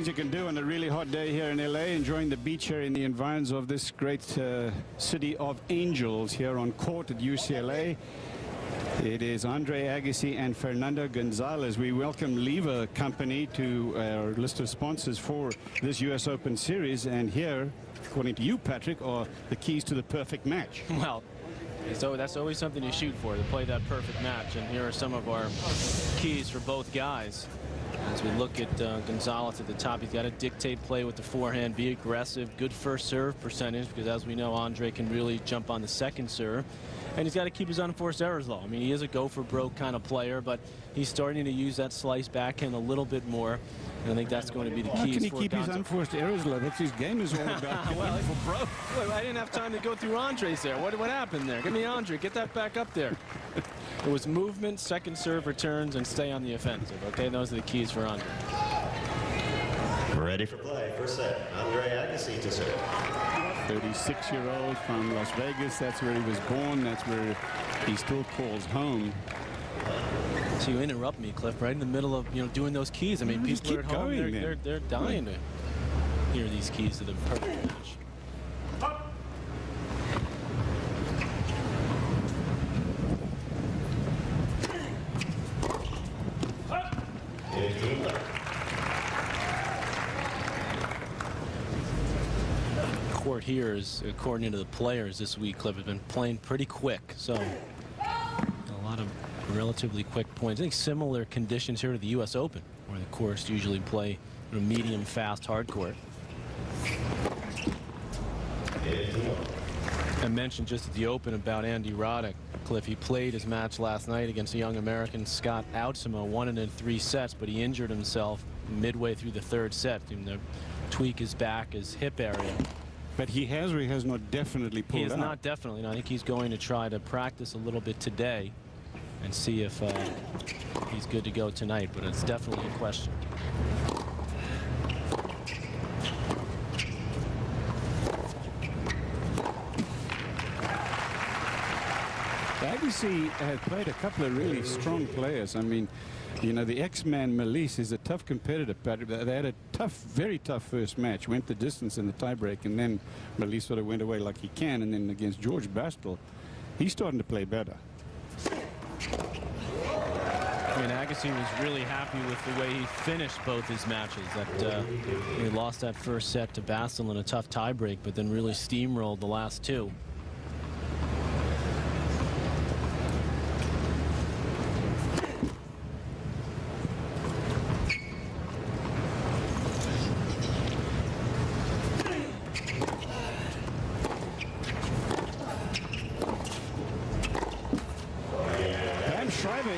things you can do on a really hot day here in LA, enjoying the beach here in the environs of this great city of angels here on court at UCLA. It is Andre Agassi and Fernando Gonzalez. We welcome Lever Company to our list of sponsors for this U.S. Open Series. And here, according to you, Patrick, are the keys to the perfect match. Well, so that's always something to shoot for, to play that perfect match. And here are some of our keys for both guys. As we look at Gonzalez at the top, he's got to dictate play with the forehand, be aggressive, good first serve percentage, because as we know, Andre can really jump on the second serve. And he's got to keep his unforced errors low. I mean, he is a go-for-broke kind of player, but he's starting to use that slice backhand a little bit more. And I think that's going to be the key. How can he keep his unforced errors low? That's his game is all about. Well, for broke. Wait, I didn't have time to go through Andre's there. What happened there? Give me Andre. Get that back up there. It was movement, second serve returns, and stay on the offensive. Okay, those are the keys for Andre. Ready for play. First set, Andre Agassi to serve. 36-year-old from Las Vegas. That's where he was born. That's where he still calls home. So you interrupt me, Cliff, right in the middle of doing those keys. I mean, people are at home. They're dying to hear these keys to the perfect match. Court here is, according to the players this week, Cliff, has been playing pretty quick. So a lot of relatively quick points. I think similar conditions here to the U.S. Open, where the courts usually play medium, fast, hard court. I mentioned just at the Open about Andy Roddick. Cliff, he played his match last night against the young American Scott Outsimo, won it in 3 sets, but he injured himself midway through the 3rd set. To tweak his back, his hip area. But he has or he has not definitely pulled out? He has not definitely. No, I think he's going to try to practice a little bit today and see if he's good to go tonight, but it's definitely a question. Agassi had played a couple of really strong players. I mean, the X-Man Melise is a tough competitor, Patrick. They had a tough, very tough first match, went the distance in the tiebreak, and then Melise sort of went away like he can, and then against George Bastel, he's starting to play better. I mean, Agassi was really happy with the way he finished both his matches. That he lost that first set to Bastel in a tough tiebreak, but then really steamrolled the last 2.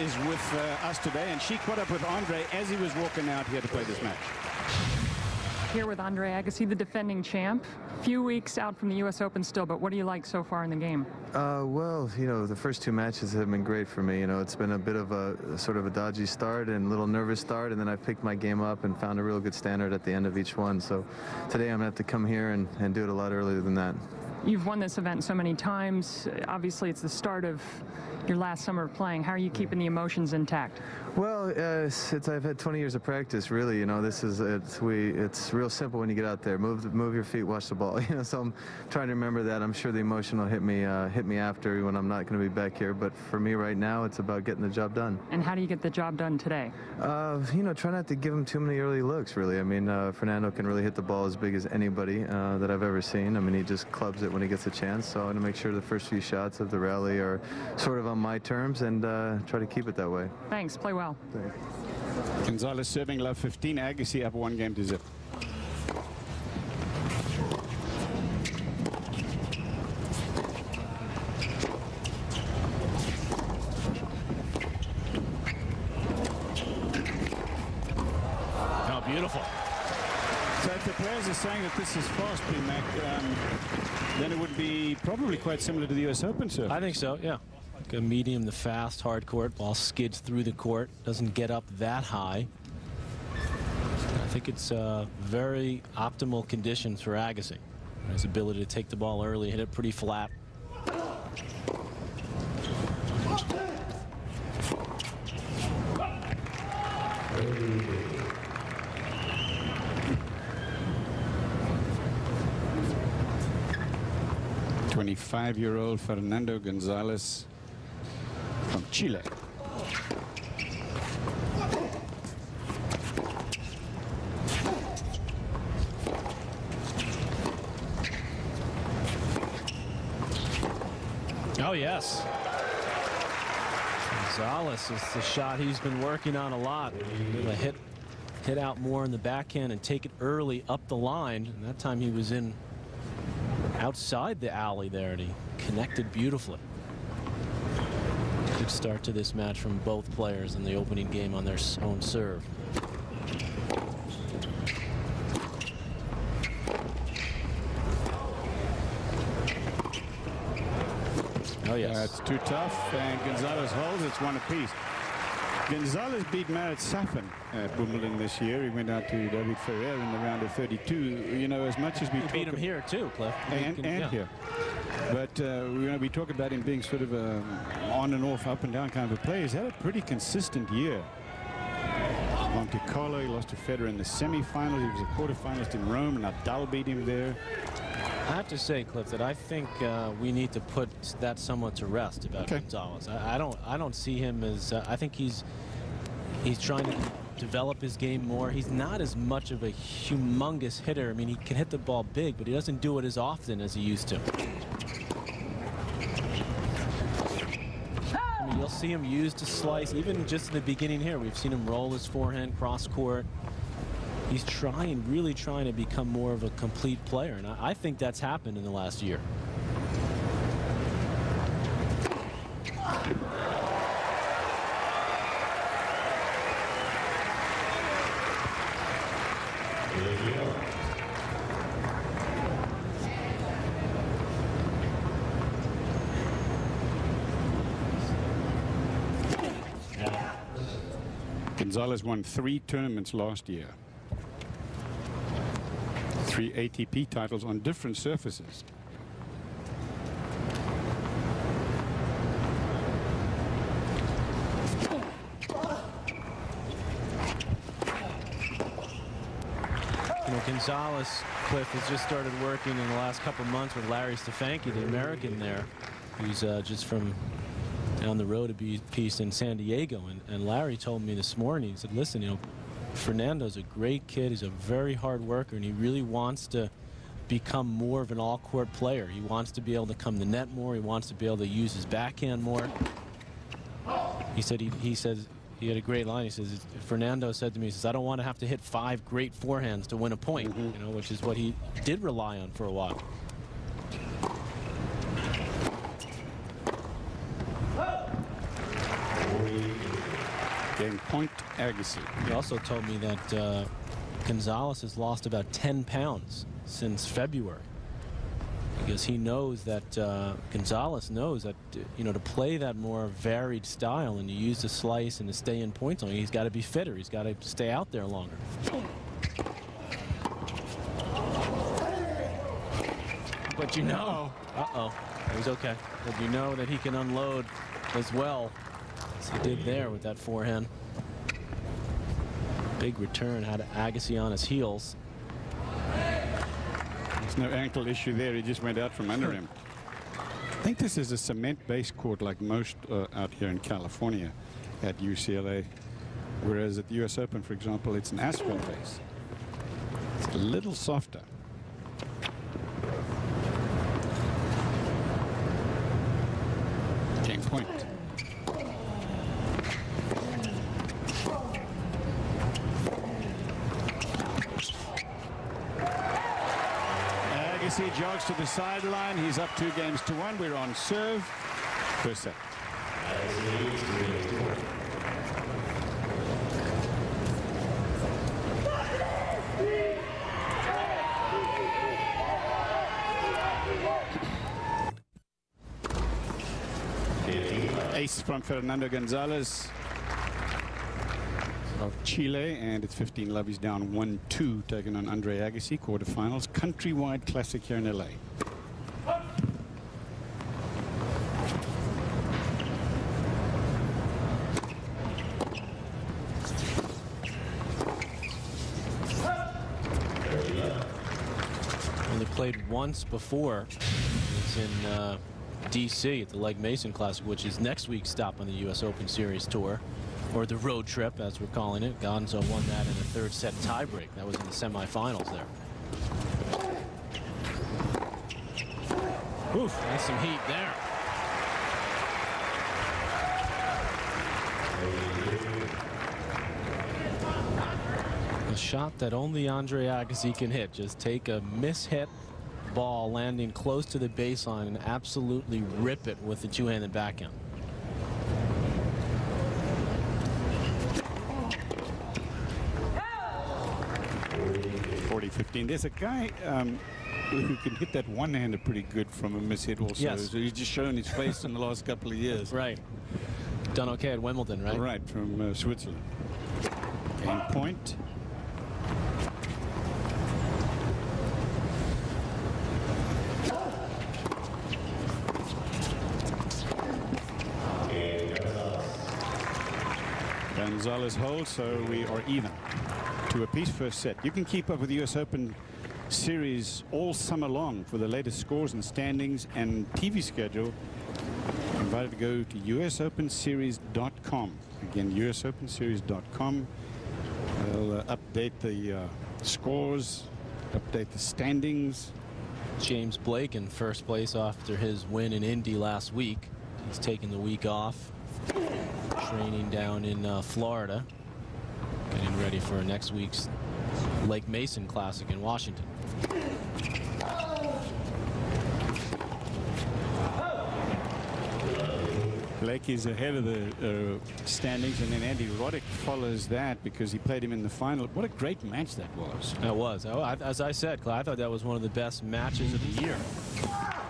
Is with us today, and she caught up with Andre as he was walking out here to play this match. Here with Andre Agassi, the defending champ. Few weeks out from the U.S. Open still, but what do you like so far in the game? Well, the first 2 matches have been great for me. It's been a bit of a sort of a dodgy start and a little nervous start, and then I picked my game up and found a real good standard at the end of each one. So today I'm going to have to come here and do it a lot earlier than that. You've won this event so many times. Obviously, it's the start of your last summer of playing. How are you keeping the emotions intact? Well, I've had 20 years of practice, really. It's real simple when you get out there. Move your feet, watch the ball. So I'm trying to remember that. I'm sure the emotion will hit me after when I'm not going to be back here. But for me right now, it's about getting the job done. And how do you get the job done today? Try not to give him too many early looks, really. I mean, Fernando can really hit the ball as big as anybody that I've ever seen. I mean, he just clubs it when he gets a chance. So I'm going to make sure the first few shots of the rally are sort of on my terms and try to keep it that way. Thanks. Play well. Thanks. Gonzalez serving love 15. Agassi up 1 game to 0. Oh, beautiful. So if the players are saying that this is fast, P-Mac, then it would be probably quite similar to the U.S. Open, sir. I think so, yeah. Like a medium to fast hard court. Ball skids through the court, doesn't get up that high. I think it's very optimal conditions for Agassi. His ability to take the ball early, hit it pretty flat. 25-year-old Fernando Gonzalez from Chile. Oh, yes. Gonzalez is the shot he's been working on a lot. Able to hit out more in the backhand and take it early up the line. And that time he was in outside the alley there, and he connected beautifully. Good start to this match from both players in the opening game on their own serve. Oh, yes. It's too tough, and Gonzalez holds. It's one apiece. Gonzalez beat Marat Safin at Wimbledon this year. He went out to David Ferrer in the round of 32. You know, as much as we beat him here too, Cliff. And here. But we talk about him being sort of a on and off, up and down kind of a player. He's had a pretty consistent year. Monte Carlo, he lost to Federer in the semifinals. He was a quarterfinalist in Rome, and Nadal beat him there. I have to say, Cliff, that I think we need to put that somewhat to rest about Gonzalez. I don't see him as I think he's trying to develop his game more. He's not as much of a humongous hitter. I mean, he can hit the ball big, but he doesn't do it as often as he used to. I mean, you'll see him use to slice, even just in the beginning here. We've seen him roll his forehand cross court. He's really trying to become more of a complete player, and I think that's happened in the last year. Gonzalez won 3 tournaments last year. 3 ATP titles on different surfaces. You know, Gonzalez, Cliff, has just started working in the last couple of months with Larry Stefanki, the American there, who's just from down the road a piece in San Diego. And Larry told me this morning, he said, listen, you know, Fernando's a great kid. He's a very hard worker, and he really wants to become more of an all-court player. He wants to be able to come to net more. He wants to be able to use his backhand more. He said he says he had a great line. He says Fernando said to me, he says, I don't want to have to hit 5 great forehands to win a point, you know, which is what he did rely on for a while. Game point, Agassi. He also told me that Gonzalez has lost about 10 pounds since February, because he knows that Gonzalez knows that you know, to play that more varied style and to use the slice and to stay in points on, he's got to be fitter. He's got to stay out there longer. But you know, he's okay. But you know that he can unload as well as he did there with that forehand. Big return, had Agassi on his heels. There's no ankle issue there. He just went out from under him. I think this is a cement-based court like most out here in California at UCLA, whereas at the US Open, for example, it's an asphalt base. It's a little softer. Game point. Agassi jogs to the sideline. He's up 2-1. We're on serve. First set. Ace from Fernando Gonzalez of Chile, and it's 15 love. He's down 1-2, taking on Andre Agassi, quarterfinals, Countrywide Classic here in LA. Only played once before. is in D.C. at the Legg Mason Classic, which is next week's stop on the U.S. Open Series Tour, or the road trip, as we're calling it. Gonzo won that in a third set tiebreak. That was in the semifinals there. Oof, that's some heat there. A shot that only Andre Agassi can hit. Just take a mishit ball landing close to the baseline and absolutely rip it with the two-handed backhand. .40-15. There's a guy who can hit that one-hander pretty good from a mishit also. Yes. So he's just shown his face in the last couple of years. Right. Done okay at Wimbledon, right? Right, from Switzerland. Game point. Gonzalez holds, so we are even to a piece first set. You can keep up with the U.S. Open Series all summer long for the latest scores and standings and TV schedule. You're invited to go to usopenseries.com. Again, usopenseries.com. They'll update the scores, update the standings. James Blake in first place after his win in Indy last week. He's taking the week off, training down in Florida, getting ready for next week's Legg Mason Classic in Washington. Blake is ahead of the standings, and then Andy Roddick follows that because he played him in the final. What a great match that was. That was. As I said, Clay, I thought that was one of the best matches of the year.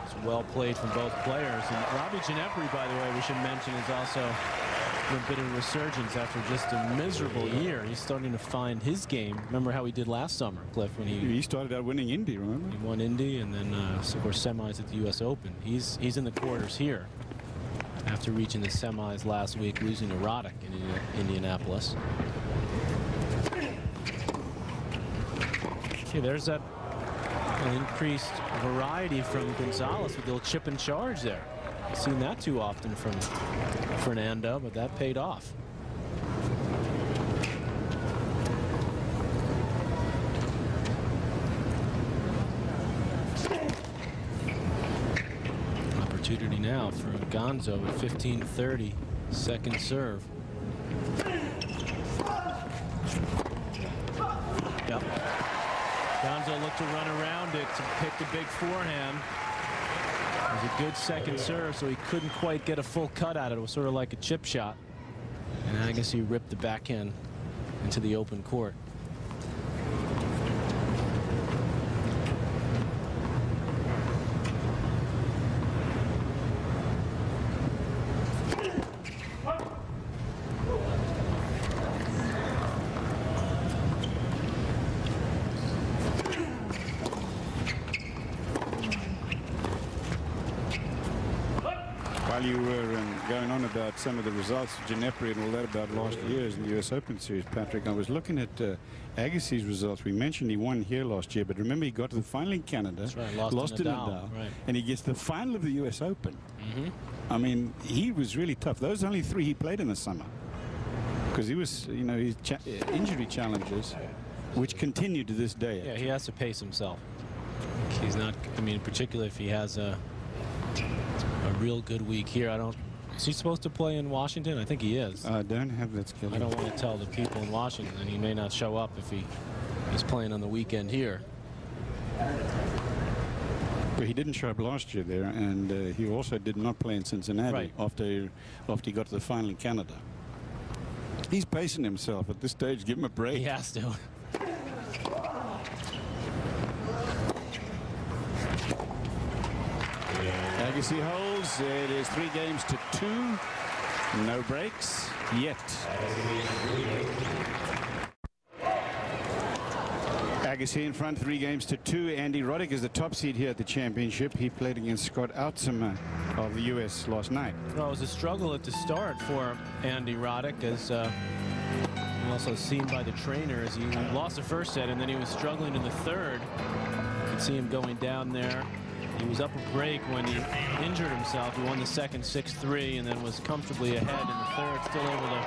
It's well played from both players. And Robbie Ginepri, by the way, we should mention, is also a bit of a resurgence after just a miserable year. He's starting to find his game. Remember how he did last summer, Cliff, when he started out winning Indy, remember? He won Indy, and then, of course, semis at the U.S. Open. He's in the quarters here after reaching the semis last week, losing to Roddick in Indianapolis. Okay, there's that increased variety from Gonzalez with the little chip and charge there. I've seen that too often from Fernando, but that paid off. Opportunity now for Gonzo at 15:30, second serve. Yep. Gonzo looked to run around it to pick the big forehand. It was a good second serve, so he couldn't quite get a full cut at it. It was sort of like a chip shot. And I guess he ripped the backhand into the open court. While you were going on about some of the results of Ginepri and all that about last year's in the U.S. Open Series, Patrick, I was looking at Agassi's results. We mentioned he won here last year, but remember he got to the final in Canada, that's right, lost to Nadal, right, and he gets the final of the U.S. Open. Mm-hmm. I mean, he was really tough. Those are only 3 he played in the summer because he was, you know, his injury challenges, which continue to this day. Yeah, he has to pace himself. He's not, I mean, particularly if he has a real good week here. Is he supposed to play in Washington? I think he is. I don't have that skill. I don't want to tell the people in Washington, and he may not show up if he's playing on the weekend here. But he didn't show up last year there, and he also did not play in Cincinnati right. after he got to the final in Canada. He's pacing himself at this stage. Give him a break. He has to. Agassi holds. It is 3-2. No breaks yet. Agassi in front, 3-2. Andy Roddick is the top seed here at the championship. He played against Scott Outsema of the U.S. last night. Well, it was a struggle at the start for Andy Roddick, as also seen by the trainer, as he lost the first set and then he was struggling in the third. You can see him going down there He was up a break when he injured himself. He won the second 6-3 and then was comfortably ahead in the third, still able to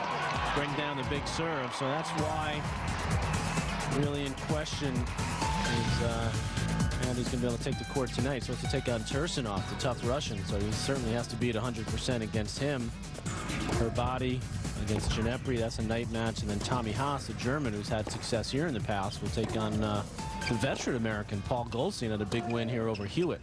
bring down the big serve. So that's why really in question is and he's going to be able to take the court tonight. He's supposed to take on Tursunov, the tough Russian, so he certainly has to be at 100% against him. Her body against Ginepri, that's a night match. And then Tommy Haas, a German who's had success here in the past, will take on the veteran American Paul Goldstein at a big win here over Hewitt.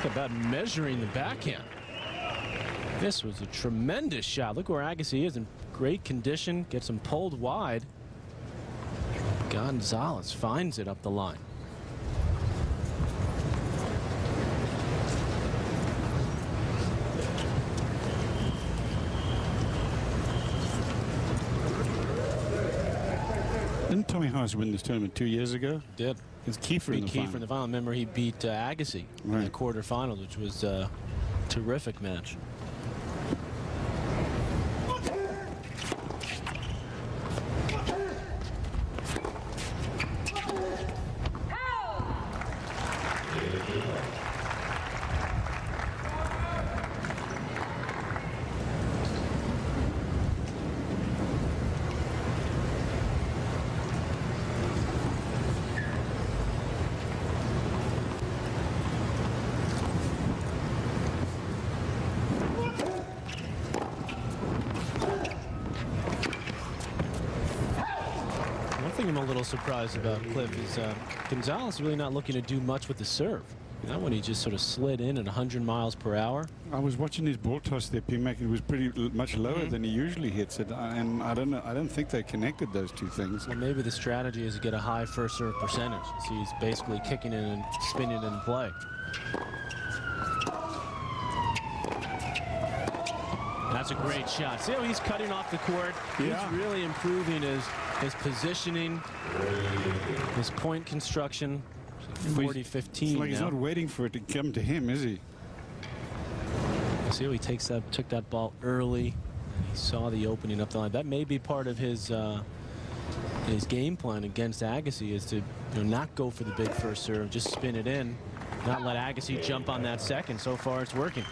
About measuring the backhand. This was a tremendous shot. Look where Agassi is in great condition. Gets him pulled wide. Gonzalez finds it up the line. Didn't Tommy Haas win this tournament 2 years ago? Did. It's Kiefer in the final. Kiefer in the final. Remember, he beat Agassi in the quarterfinals, which was a terrific match. I'm a little surprised about Cliff is Gonzalez really not looking to do much with the serve. That one he just sort of slid in at 100 miles per hour. I was watching his ball toss there, P-Mac. It was pretty much lower than he usually hits it, and I don't know. I don't think they connected those two things. Well, maybe the strategy is to get a high first serve percentage. So he's basically kicking it and spinning it in play. That's a great shot. See how he's cutting off the court? Yeah. He's really improving his positioning, his point construction. 40-15 It's like he's not waiting for it to come to him, is he? See how he took that ball early. He saw the opening up the line. That may be part of his game plan against Agassi, is to not go for the big first serve, just spin it in, not let Agassi jump on that second. So far, it's working.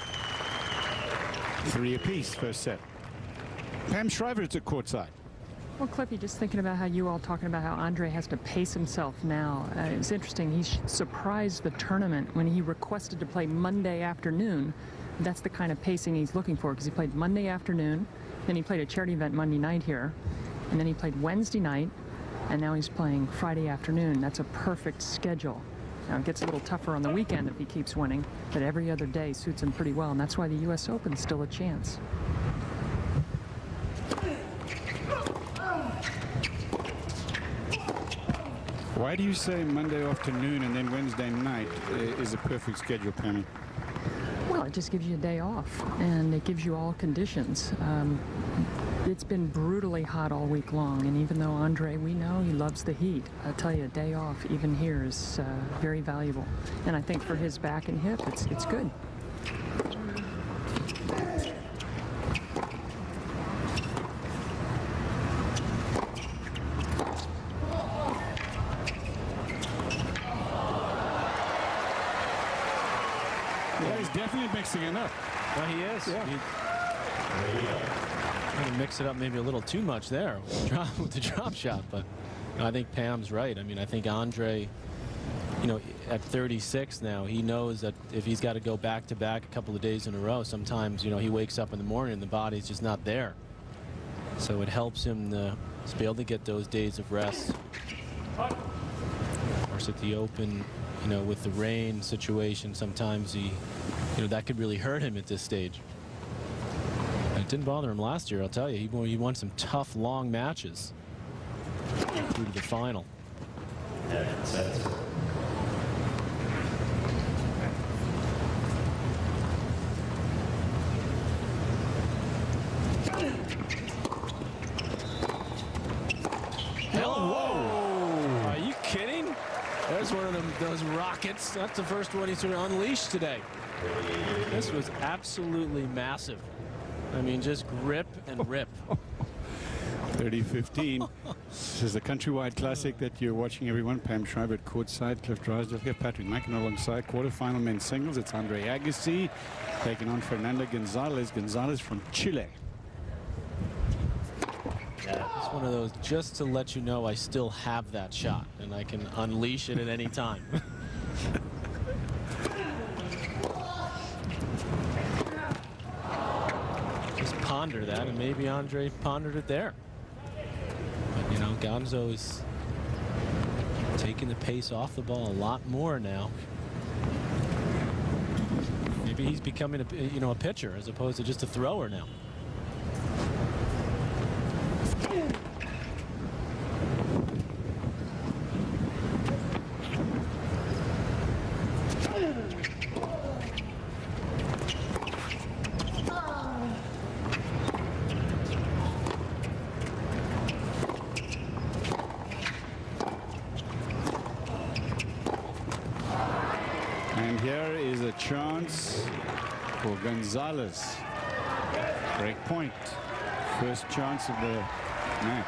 3 apiece, first set. Pam Shriver, it's at courtside. Well, Cliffy, just thinking about how you all talking about how Andre has to pace himself now. It's interesting. He surprised the tournament when he requested to play Monday afternoon. That's the kind of pacing he's looking for, because he played Monday afternoon, then he played a charity event Monday night here, and then he played Wednesday night, and now he's playing Friday afternoon. That's a perfect schedule. Now, it gets a little tougher on the weekend if he keeps winning, but every other day suits him pretty well, and that's why the U.S. Open's still a chance. Why do you say Monday afternoon and then Wednesday night is a perfect schedule, Pammy? Well, it just gives you a day off, and it gives you all conditions. It's been brutally hot all week long, and even though Andre, we know he loves the heat, I'll tell you, a day off even here is very valuable. And I think for his back and hip, it's good. Yeah, he's definitely mixing it up. Well, he is. Yeah. Going to mix it up maybe a little too much there with the drop shot, but I think Pam's right. I mean, I think Andre, at 36 now, he knows that if he's got to go back-to-back a couple of days in a row, sometimes, he wakes up in the morning and the body's just not there. So it helps him to be able to get those days of rest. Of course, at the Open, with the rain situation, sometimes that could really hurt him at this stage. It didn't bother him last year, I'll tell you. He won some tough, long matches through to the final. those rockets. That's the first one he's sort of unleashed today. This was absolutely massive. I mean, just grip and rip. 30-15. This is the Countrywide Classic that you're watching, everyone. Pam Schreiber at courtside, Cliff Drysdale here, Patrick Mackin alongside. Quarterfinal men's singles. It's Andre Agassi taking on Fernando Gonzalez. Gonzalez from Chile. It's one of those, just to let you know I still have that shot and I can unleash it at any time. Just ponder that, and maybe Andre pondered it there. But, you know, Gonzo is taking the pace off the ball a lot more now. Maybe he's becoming a pitcher as opposed to just a thrower now. And here is a chance for Gonzalez. Break point. First chance of the match.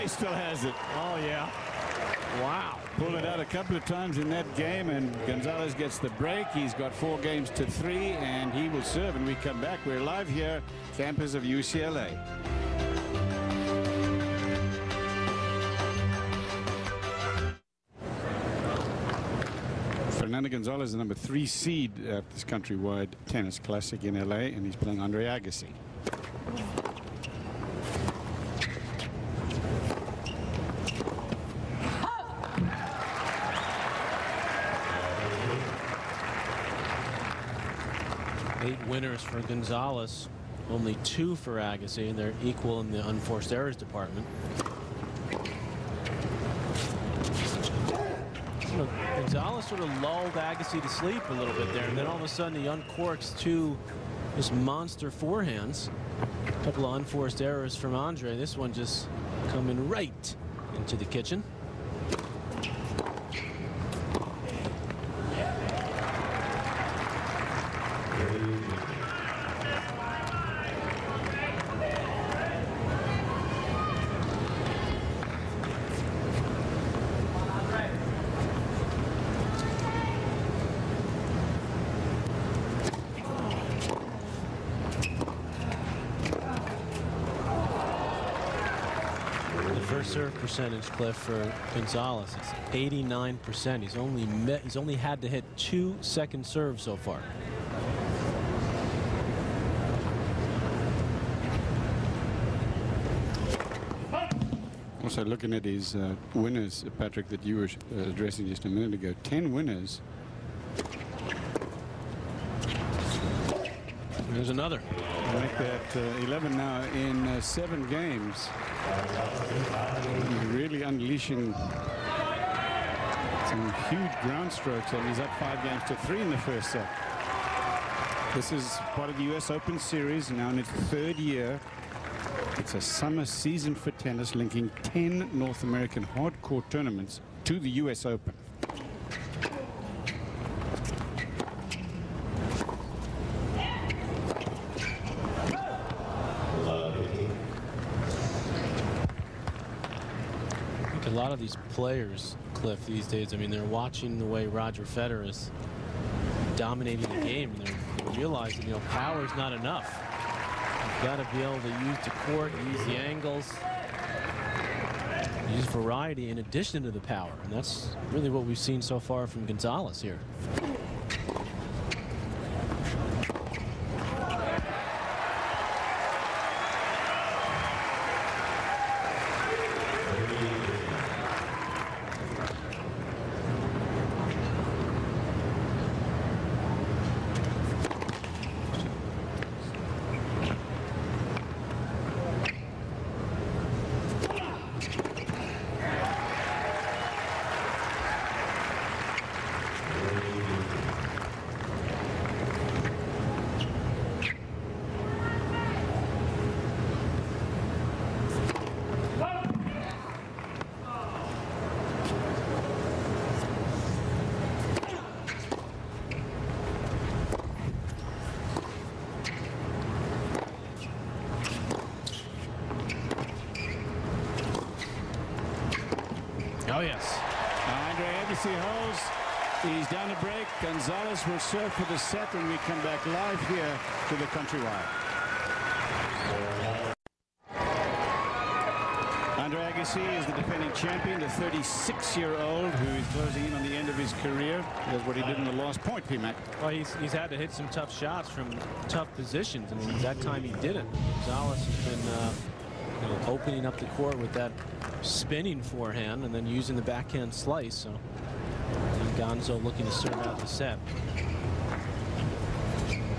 Still has it. Oh, yeah. Wow. Pulled it out a couple of times in that game, and Gonzalez gets the break. He's got 4 games to 3, and he will serve. And we come back. We're live here, campus of UCLA. Fernando Gonzalez, the number 3 seed at this Countrywide Tennis Classic in LA, and he's playing Andre Agassi. Winners for Gonzalez, only 2 for Agassi, and they're equal in the unforced errors department. You know, Gonzalez sort of lulled Agassi to sleep a little bit there, and then all of a sudden he uncorks 2 just monster forehands. A couple of unforced errors from Andre. This one just coming right into the kitchen. Serve percentage, Cliff, for Gonzalez, it's 89%. He's only had to hit 2 second serves so far. Also looking at his winners, Patrick, that you were addressing just a minute ago. 10 winners. There's another. Like that, 11 now in 7 games. He's really unleashing some huge ground strokes, and he's up 5 games to 3 in the first set. This is part of the U.S. Open Series, now in its 3rd year. It's a summer season for tennis, linking 10 North American hardcore tournaments to the U.S. Open. A lot of these players, Cliff, these days, I mean, they're watching the way Roger Federer is dominating the game, and they're realizing, you know, power is not enough. You've got to be able to use the court, use the angles, use variety in addition to the power, and that's really what we've seen so far from Gonzalez here. Agassi holds. He's down a break. Gonzalez will serve for the set, and we come back live here to the Countrywide. Andre Agassi is the defending champion, the 36-year-old who is closing in on the end of his career. That's what he did in the last point, P-Mac. Well, he's had to hit some tough shots from tough positions. I mean, that time he didn't. Gonzalez has been opening up the court with that spinning forehand and then using the backhand slice. So Gonzo looking to serve out the set.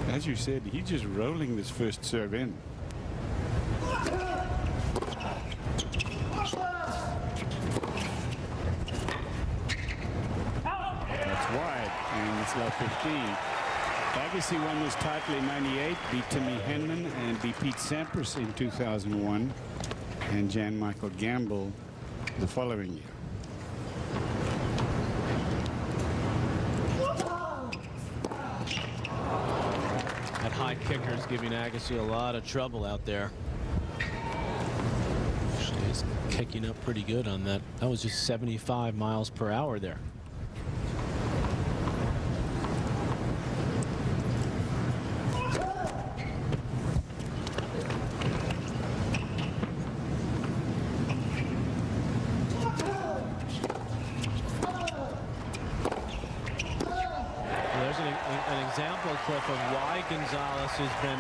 As you said, he's just rolling this first serve in. That's wide, and it's low 15. Agassi won this title in '98, beat Timmy Henman and beat Pete Sampras in 2001, and Jan Michael Gamble the following year. That high kicker is giving Agassi a lot of trouble out there. He's kicking up pretty good on that. That was just 75 miles per hour there. Cliff, of why Gonzalez has been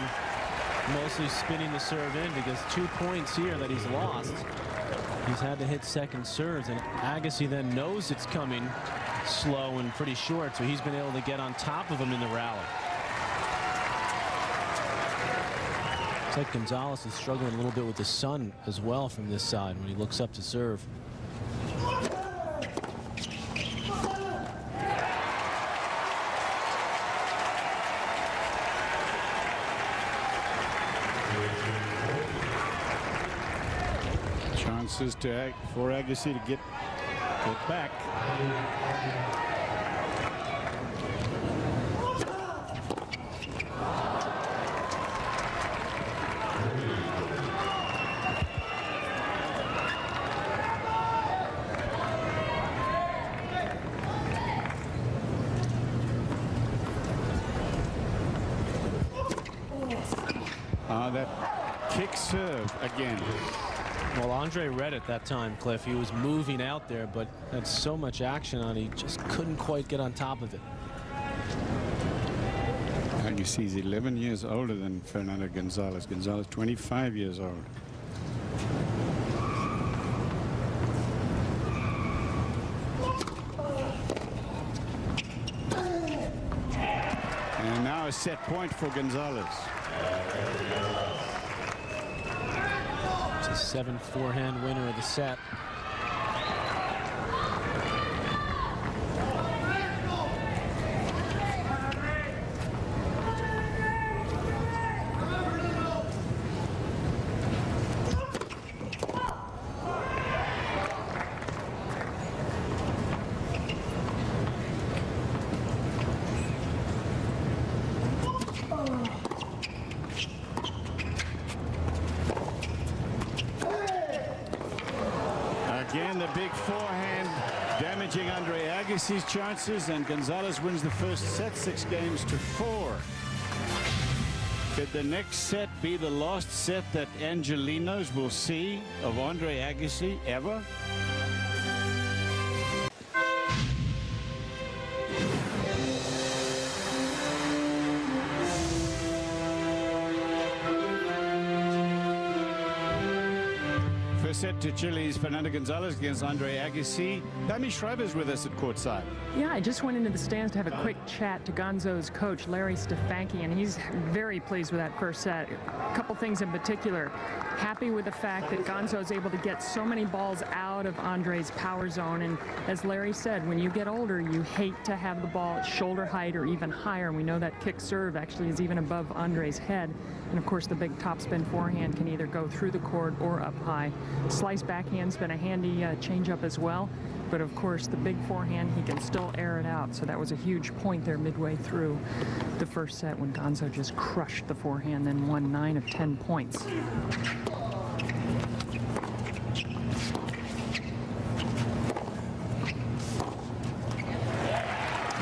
mostly spinning the serve in, because 2 points here that he's lost. He's had to hit second serves, and Agassi then knows it's coming slow and pretty short, so he's been able to get on top of him in the rally. It's like Gonzalez is struggling a little bit with the sun as well from this side when he looks up to serve. Chances for Agassi to get back. That kick serve again. Well, Andre read it that time, Cliff. He was moving out there, but had so much action on it, he just couldn't quite get on top of it. Agassi is 11 years older than Fernando Gonzalez. Gonzalez 25 years old. And now a set point for Gonzalez. It's a 7 forehand winner of the set. Again, the big forehand damaging Andre Agassi's chances, and Gonzalez wins the first set 6-4. Could the next set be the last set that Angelenos will see of Andre Agassi ever? Set to Chile's Fernando Gonzalez against Andre Agassi. Pammy Schreiber's with us at courtside. Yeah, I just went into the stands to have a quick chat to Gonzo's coach, Larry Stefanki, and he's very pleased with that first set. A couple things in particular. Happy with the fact that Gonzo is able to get so many balls out of Andre's power zone. And as Larry said, when you get older, you hate to have the ball at shoulder height or even higher. And we know that kick serve actually is even above Andre's head. And of course, the big topspin forehand can either go through the court or up high. Slice backhand's been a handy changeup as well. But of course, the big forehand, he can still air it out. So that was a huge point there midway through the first set when Gonzo just crushed the forehand, then won 9 of 10 points.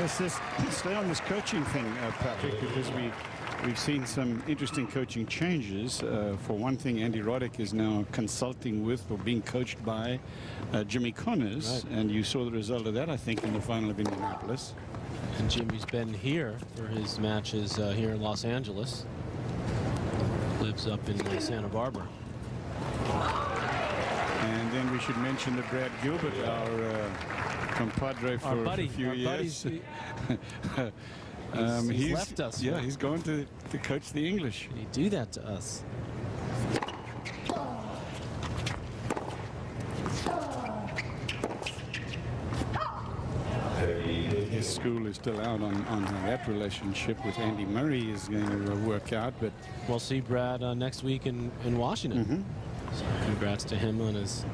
Let's just stay on this coaching thing, Patrick, because we've seen some interesting coaching changes. For one thing, Andy Roddick is now consulting with or being coached by Jimmy Connors, and you saw the result of that, I think, in the final of Indianapolis. And Jimmy's been here for his matches here in Los Angeles. Lives up in Santa Barbara. And then we should mention that Brad Gilbert, our compadre for a few years. He's left us. Yeah, he's going to coach the English. Can he do that to us? His school is still out on how that relationship with Andy Murray is going to work out, but we'll see Brad next week in Washington. So congrats to him on his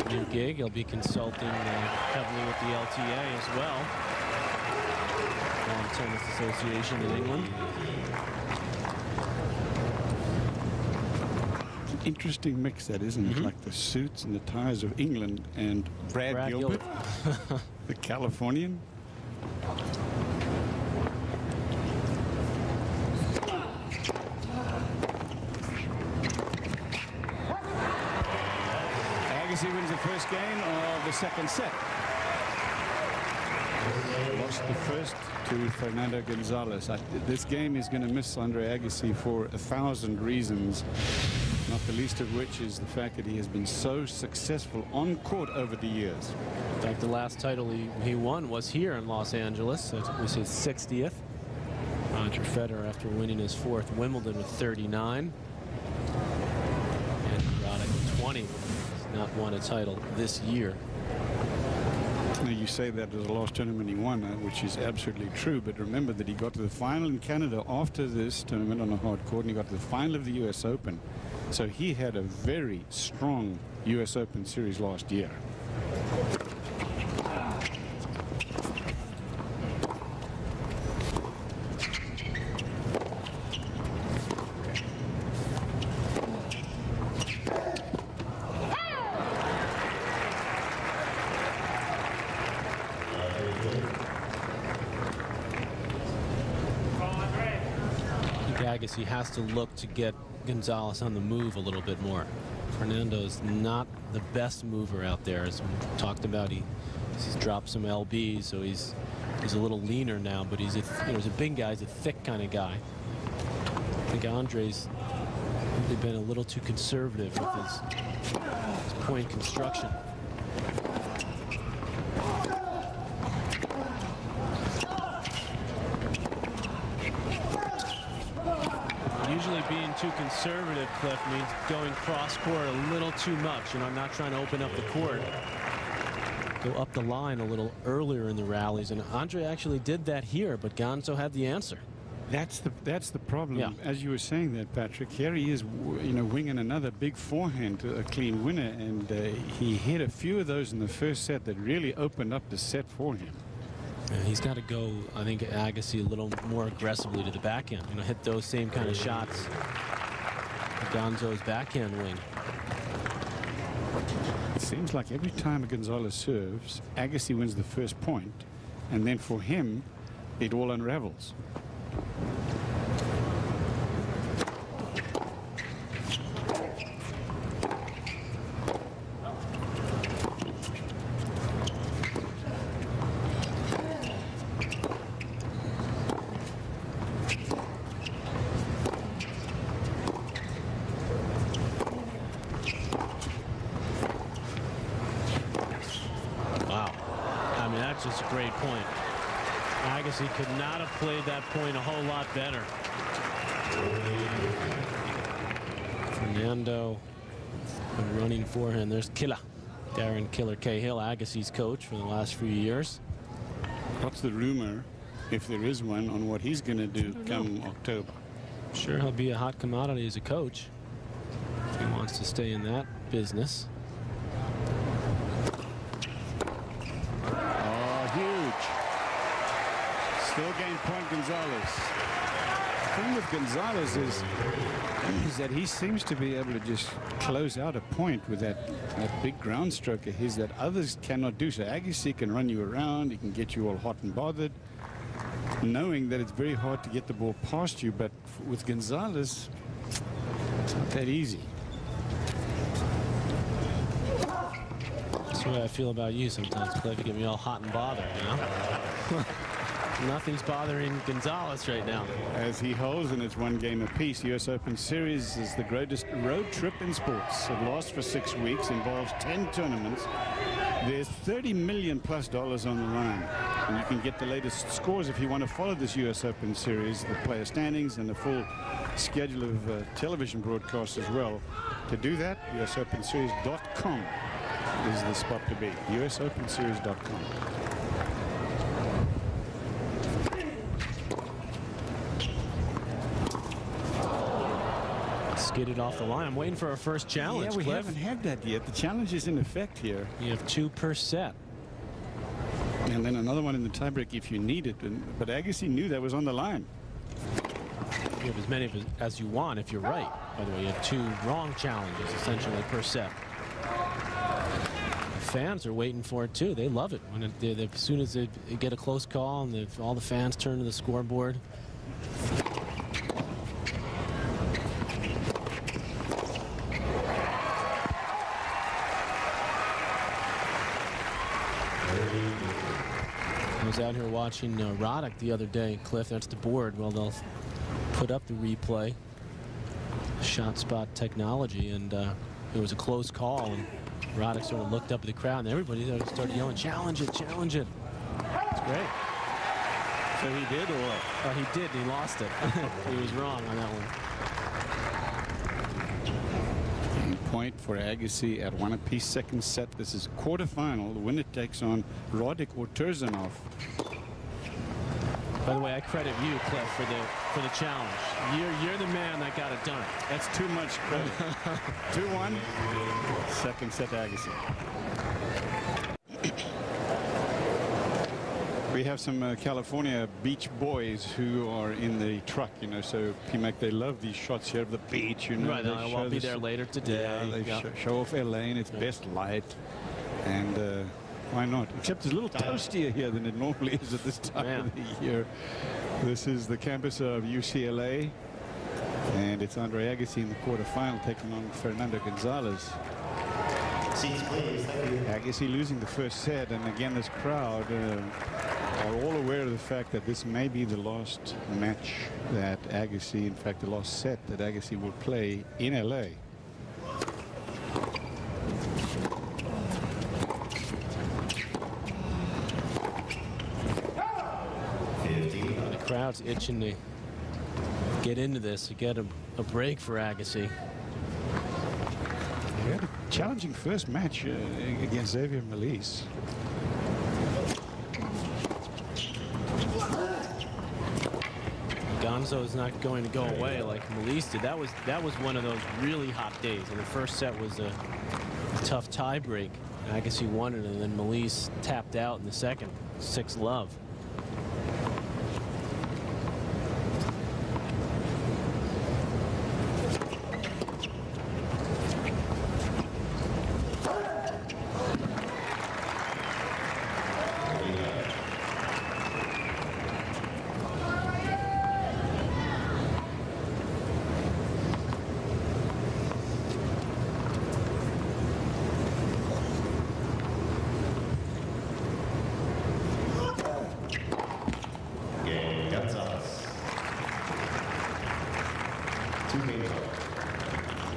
new gig. He'll be consulting heavily with the LTA as well. Lawn Tennis Association in England. Interesting mix, that, isn't it? Like the suits and the ties of England and Brad Gilbert, the Californian. Agassi wins the first game of the second set. Lost the first to Fernando Gonzalez. This game is going to miss Andre Agassi for 1,000 reasons, not the least of which is the fact that he has been so successful on court over the years. In fact, the last title he won was here in Los Angeles. It was his 60th. Roger Federer, after winning his 4th Wimbledon with 39. And Roddick with 20. He's not won a title this year. Now, you say that as the last tournament he won, which is absolutely true, but remember that he got to the final in Canada after this tournament on a hard court, and he got to the final of the U.S. Open. So he had a very strong U.S. Open series last year. Agassi has to look to get Gonzalez on the move a little bit more. Fernando's not the best mover out there, as we talked about. He's dropped some LBs, so he's a little leaner now, but he's he's a big guy, he's a thick kind of guy. I think Andre's really been a little too conservative with his point construction. Usually being too conservative, Cliff, means going cross-court a little too much. I'm not trying to open up the court. Go up the line a little earlier in the rallies. And Andre actually did that here, but Gonzo had the answer. That's the problem. Yeah. As you were saying that, Patrick, here he is, winging another big forehand to a clean winner, and he hit a few of those in the first set that really opened up the set for him. He's got to go, I think, Agassi a little more aggressively to the backhand. Hit those same kind of shots. Gonzo's backhand wing. It seems like every time Gonzalez serves, Agassi wins the first point, and then for him, it all unravels. Just a great point. Agassi could not have played that point a whole lot better. Fernando running forehand. There's Killa. Darren Killer Cahill, Agassi's coach for the last few years. What's the rumor, if there is one, on what he's going to do come October? Sure, he'll be a hot commodity as a coach if he wants to stay in that business. Still game point Gonzalez. thing with Gonzalez is that he seems to be able to just close out a point with that big ground stroke of his that others cannot do. So Agassi can run you around. He can get you all hot and bothered, knowing that it's very hard to get the ball past you. But with Gonzalez, it's not that easy. That's the way I feel about you sometimes, Cliff. You get me all hot and bothered, you know? Nothing's bothering Gonzalez right now. As he holds, and it's one game apiece. U.S. Open Series is the greatest road trip in sports. It lasts for 6 weeks, involves 10 tournaments. There's $30 million+ on the line. And you can get the latest scores if you want to follow this U.S. Open Series, the player standings and the full schedule of television broadcasts as well. To do that, USOpenSeries.com is the spot to be. USOpenSeries.com. Skidded off the line. I'm waiting for our first challenge. Yeah, we Cliff. haven't had that yet. The challenge is in effect here. You have 2 per set. And then another one in the tiebreak if you need it. But Agassi knew that was on the line. You have as many as you want if you're right. By the way, you have 2 wrong challenges essentially per set. The fans are waiting for it too. They love it when as soon as they get a close call and all the fans turn to the scoreboard. I was out here watching Roddick the other day, Cliff. That's the board. Well, they'll put up the replay, shot spot technology, and it was a close call. And Roddick sort of looked up at the crowd, and everybody started yelling, "Challenge it, challenge it!" It's great. So he did, or what? He did. He lost it. He was wrong on that one. Point for Agassi at 1 apiece, second set. This is quarterfinal. The winner takes on Roddick or Tursunov. By the way, I credit you, Cliff, for the challenge. You're the man that got it done. That's too much credit. 2-1. Second set Agassi. We have some California beach boys who are in the truck, you know, so PMAC, they love these shots here of the beach, you know. Right, I'll be there later today. Yeah, they show off LA in its best light, and why not? Except it's a little toastier here than it normally is at this time of the year. This is the campus of UCLA, and it's Andre Agassi in the quarterfinal taking on Fernando Gonzalez. Seats, please. Thank you. Agassi losing the first set, and again this crowd are all aware of the fact that this may be the last match that Agassi, in fact the last set that Agassi will play in LA. The crowd's itching to get into this, to get a break for Agassi. He had a challenging first match against Xavier Malisse. Gonzo is not going to go away like Malisse did. That was one of those really hot days, and the first set was a tough tie break. Agassi won it, and then Malisse tapped out in the second. 6-love.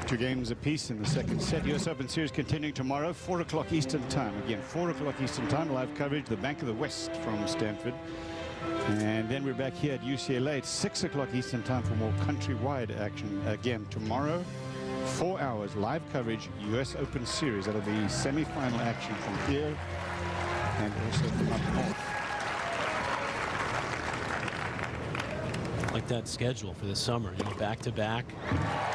Two games apiece in the second set. U.S. Open Series continuing tomorrow, 4 o'clock Eastern Time. Again, 4 o'clock Eastern Time, live coverage, the Bank of the West from Stanford. And then we're back here at UCLA at 6 o'clock Eastern Time for more countrywide action. Again, tomorrow, 4 hours, live coverage, U.S. Open Series. That'll be semi-final action from here and also from up north. Like that schedule for the summer, you know, back-to-back.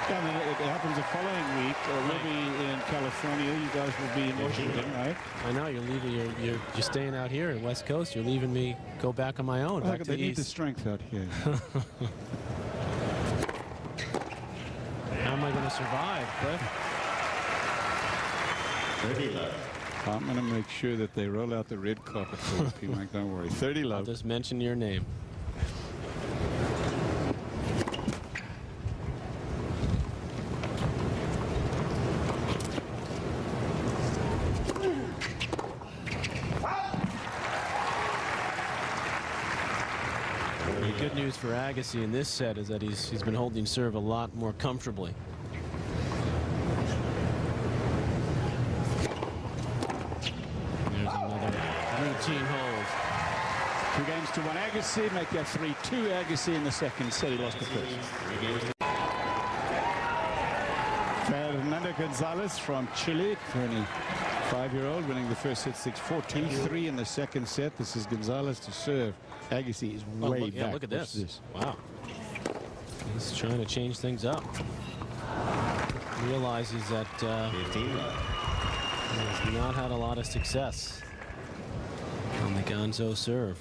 Yeah, I mean, it happens the following week. We'll be in California. You guys will be in Washington, right? I know you're leaving. You're staying out here in West Coast. You're leaving me. Go back on my own. Well, back to they the need the east. strength out here. am I going to survive, Cliff? 30 love. I'm going to make sure that they roll out the red carpet for you, P-Mike. Don't worry. 30 I'll love. just mention your name. The good news for Agassi in this set is that he's been holding serve a lot more comfortably. There's another routine hold. 2 games to 1 Agassi. Make that 3-2 Agassi in the second set. He lost the first. Fernando Gonzalez from Chile, 25-year-old, winning the first set 6-4, 2-3 in the second set. This is Gonzalez to serve. Agassi is way back. Yeah, look at this. Wow. He's trying to change things up. Realizes that 15 love. he's not had a lot of success on the Gonzo serve.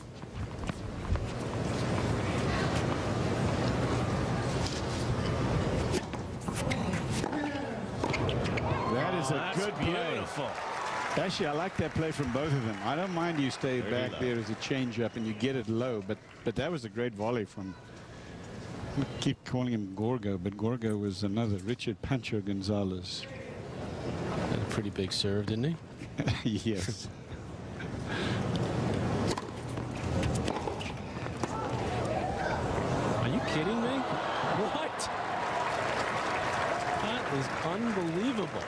That is a That's good play. beautiful. Actually, I like that play from both of them. I don't mind you stay back there as a change-up and you get it low, but that was a great volley from, I keep calling him Gorgo, but Gorgo was another Richard Pancho Gonzalez. Had a pretty big serve, didn't he? Yes. Are you kidding me? What? That is unbelievable.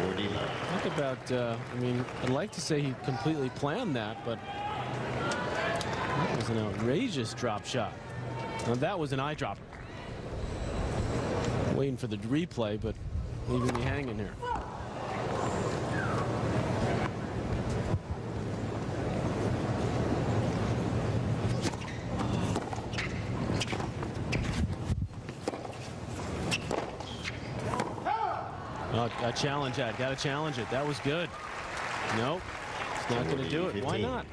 40 love. Talk about, I mean, I'd like to say he completely planned that, but that was an outrageous drop shot. Now, that was an eye dropper. Waiting for the replay, but leaving me hanging here. A challenge, Ed. Got to challenge it. That was good. Nope. It's not going to do it. Why not?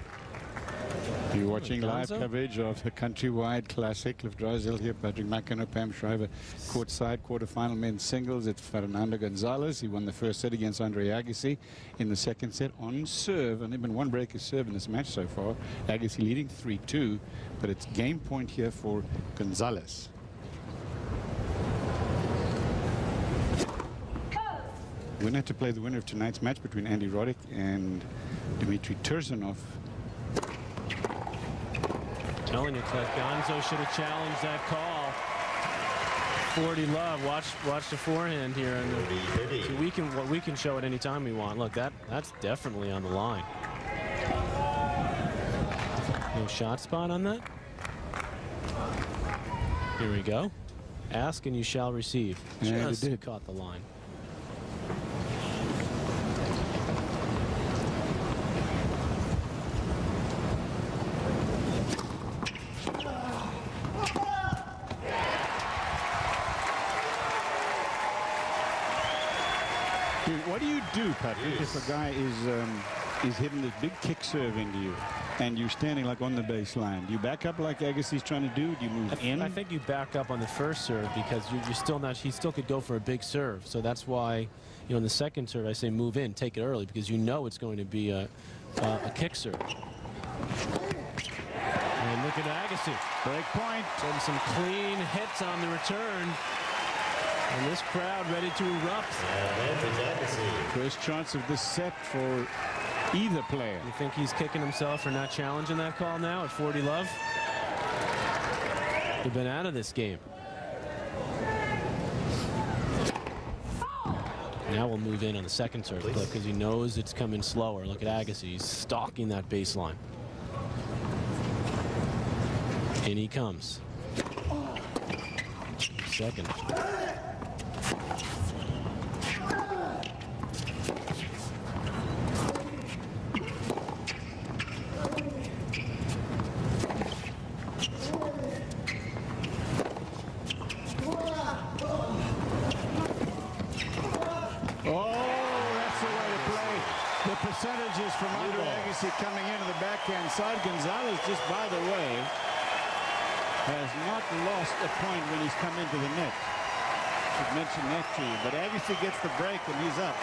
You're watching live Gonzo? coverage of the Countrywide Classic. Cliff Drysdale here, Patrick McEnroe, Pam Shriver, courtside quarterfinal men's singles. It's Fernando Gonzalez. He won the first set against Andre Agassi in the second set on serve. Only been one break of serve in this match so far. Agassi leading 3-2, but it's game point here for Gonzalez. Winner to play the winner of tonight's match between Andy Roddick and Dmitry Tursunov. Telling you, Cliff, Gonzo should have challenged that call. 40 love. Watch the forehand here, and so we can show it any time we want. Look, that's definitely on the line. No shot spot on that. Here we go. Ask and you shall receive. And Just it did. caught the line. What do you do, Patrick, if a guy is hitting this big kick serve into you and you're standing like on the baseline? Do you back up like Agassi's trying to do? Do you move in? I think you back up on the first serve because you're still not. He still could go for a big serve, so that's why, you know, in the second serve I say move in, take it early, because you know it's going to be a kick serve. And look at Agassi. Break point. Getting some clean hits on the return. And this crowd ready to erupt. First chance of this set for either player. You think he's kicking himself for not challenging that call now at 40 love? They've been out of this game. Now we'll move in on the second serve because he knows it's coming slower. Look at Agassi. He's stalking that baseline. In he comes. Second. Percentages from Andre Agassi coming into the backhand side. Gonzalez, just by the way, has not lost a point when he's come into the net. Should mention that to you. But Agassi gets the break, and he's up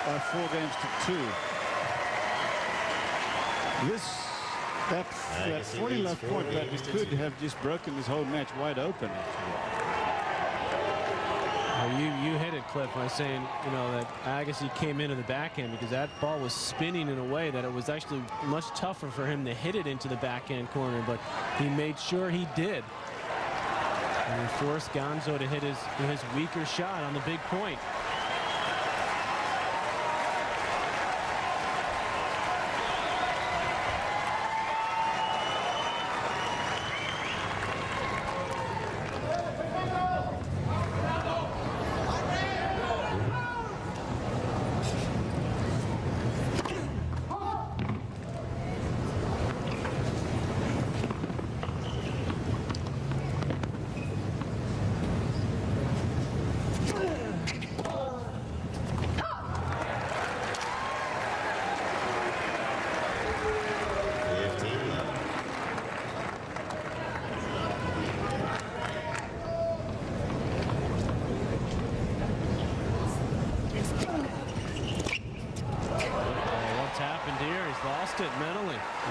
by 4 games to 2. That 40 love point that could have just broken this whole match wide open. Well, you hit it, Cliff, by saying, you know, that Agassi came into the backhand because that ball was spinning in a way that it was actually much tougher for him to hit it into the backhand corner, but he made sure he did. And he forced Gonzo to hit his weaker shot on the big point.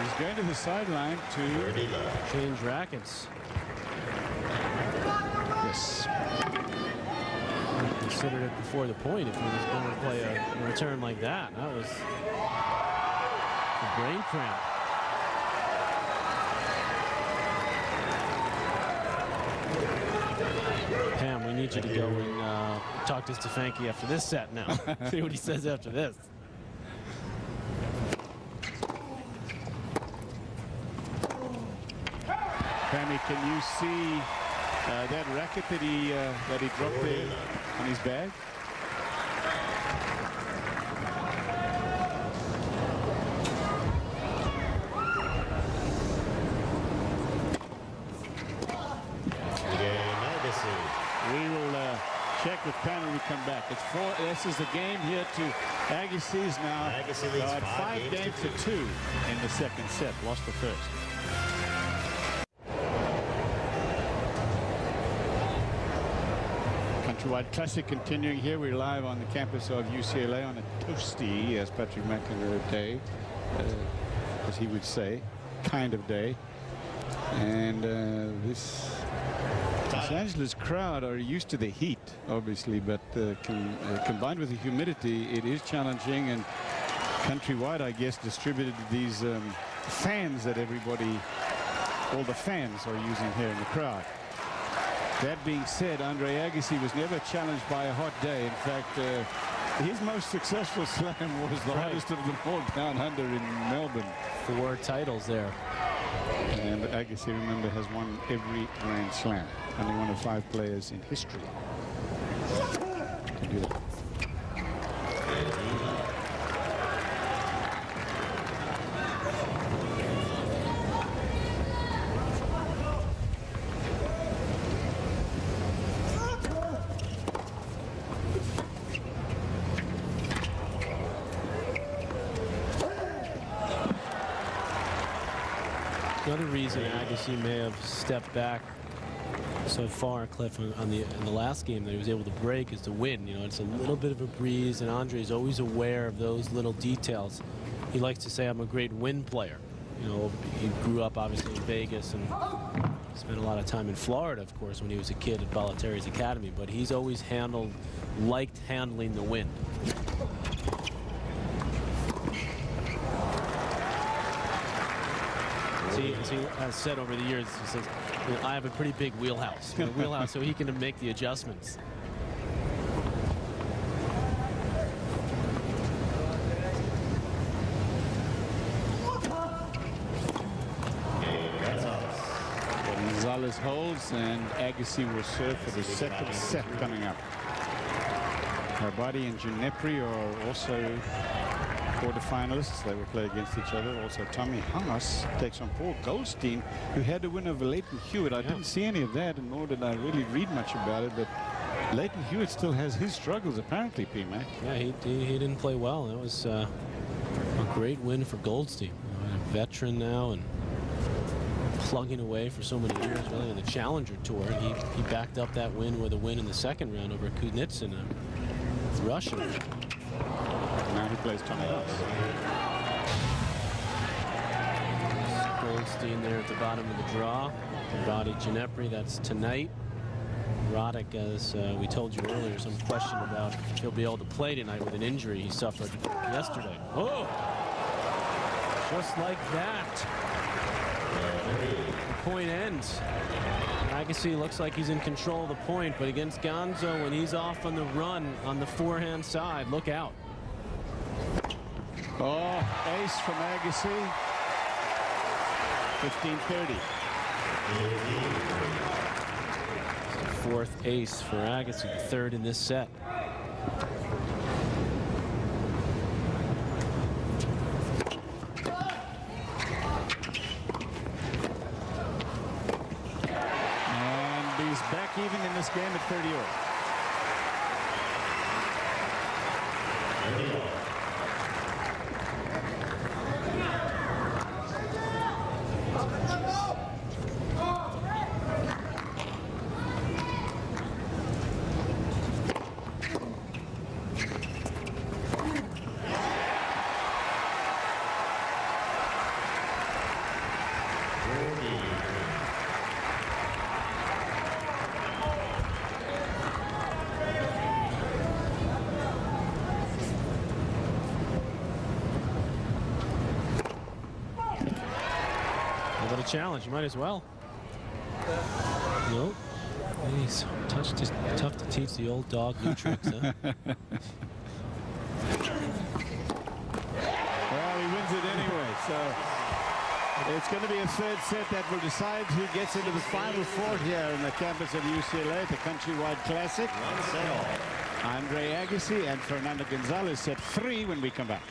He's going to the sideline to change rackets. Yes. I considered it before the point if he was going to play a return like that. That was a brain cramp. Pam, we need you to go and talk to Stefanki after this set now. See what he says after this. Pammy, can you see that racket that he dropped there on his bag? We will check with Pam when we come back. This is a game here to Agassi's now. Agassi leads 5 games to 2 in the second set. Lost the first. Countrywide Classic continuing here. We're live on the campus of UCLA on a toasty, as Patrick McEnroe day, as he would say, kind of day. And this Los Angeles crowd are used to the heat, obviously, but combined with the humidity, it is challenging. And Countrywide, I guess, distributed these fans that all the fans are using here in the crowd. That being said, Andre Agassi was never challenged by a hot day. In fact, his most successful slam was the hottest of them all down under in Melbourne. 4 titles there. And Agassi, remember, has won every Grand Slam. Only one of 5 players in history to do that. Another reason Agassi may have stepped back so far, Cliff, on the last game that he was able to break is the wind. You know, it's a little bit of a breeze, and Andre is always aware of those little details. He likes to say, "I'm a great wind player." You know, he grew up obviously in Vegas and spent a lot of time in Florida, of course, when he was a kid at Balotelli's Academy. But he's always liked handling the wind. He has said over the years, he says, you know, I have a pretty big wheelhouse, so he can make the adjustments. Gonzalez holds, and Agassi will serve for the second set coming up. Harbati and Ginepri are also quarterfinalists. They will play against each other. Also, Tommy Hamas takes on Paul Goldstein, who had a win over Leighton Hewitt. I didn't see any of that, and nor did I really read much about it, but Leighton Hewitt still has his struggles, apparently, P-Mac. Yeah, he didn't play well. That was a great win for Goldstein. You know, a veteran now and plugging away for so many years, really, on the Challenger Tour. And he backed up that win with a win in the second round over Kuznetsov, a Russian. Now he plays Tommy Haas. Goldstein there at the bottom of the draw. Roddy Ginepri, that's tonight. Roddick, as we told you earlier, some question about if he'll be able to play tonight with an injury he suffered yesterday. Oh! Just like that. The point ends. Agassi looks like he's in control of the point, but against Gonzo, when he's off on the run on the forehand side, look out. Oh, ace from Agassi. 15-30. Fourth ace for Agassi, the third in this set. And he's back even in this game at 30-all. Challenge, you might as well. Nope. He's tough to teach the old dog new tricks, huh? Well, he wins it anyway, so it's going to be a third set that will decide who gets into the Final Four here in the campus of UCLA at the Countrywide Classic. Andre Agassi and Fernando Gonzalez set 3 when we come back.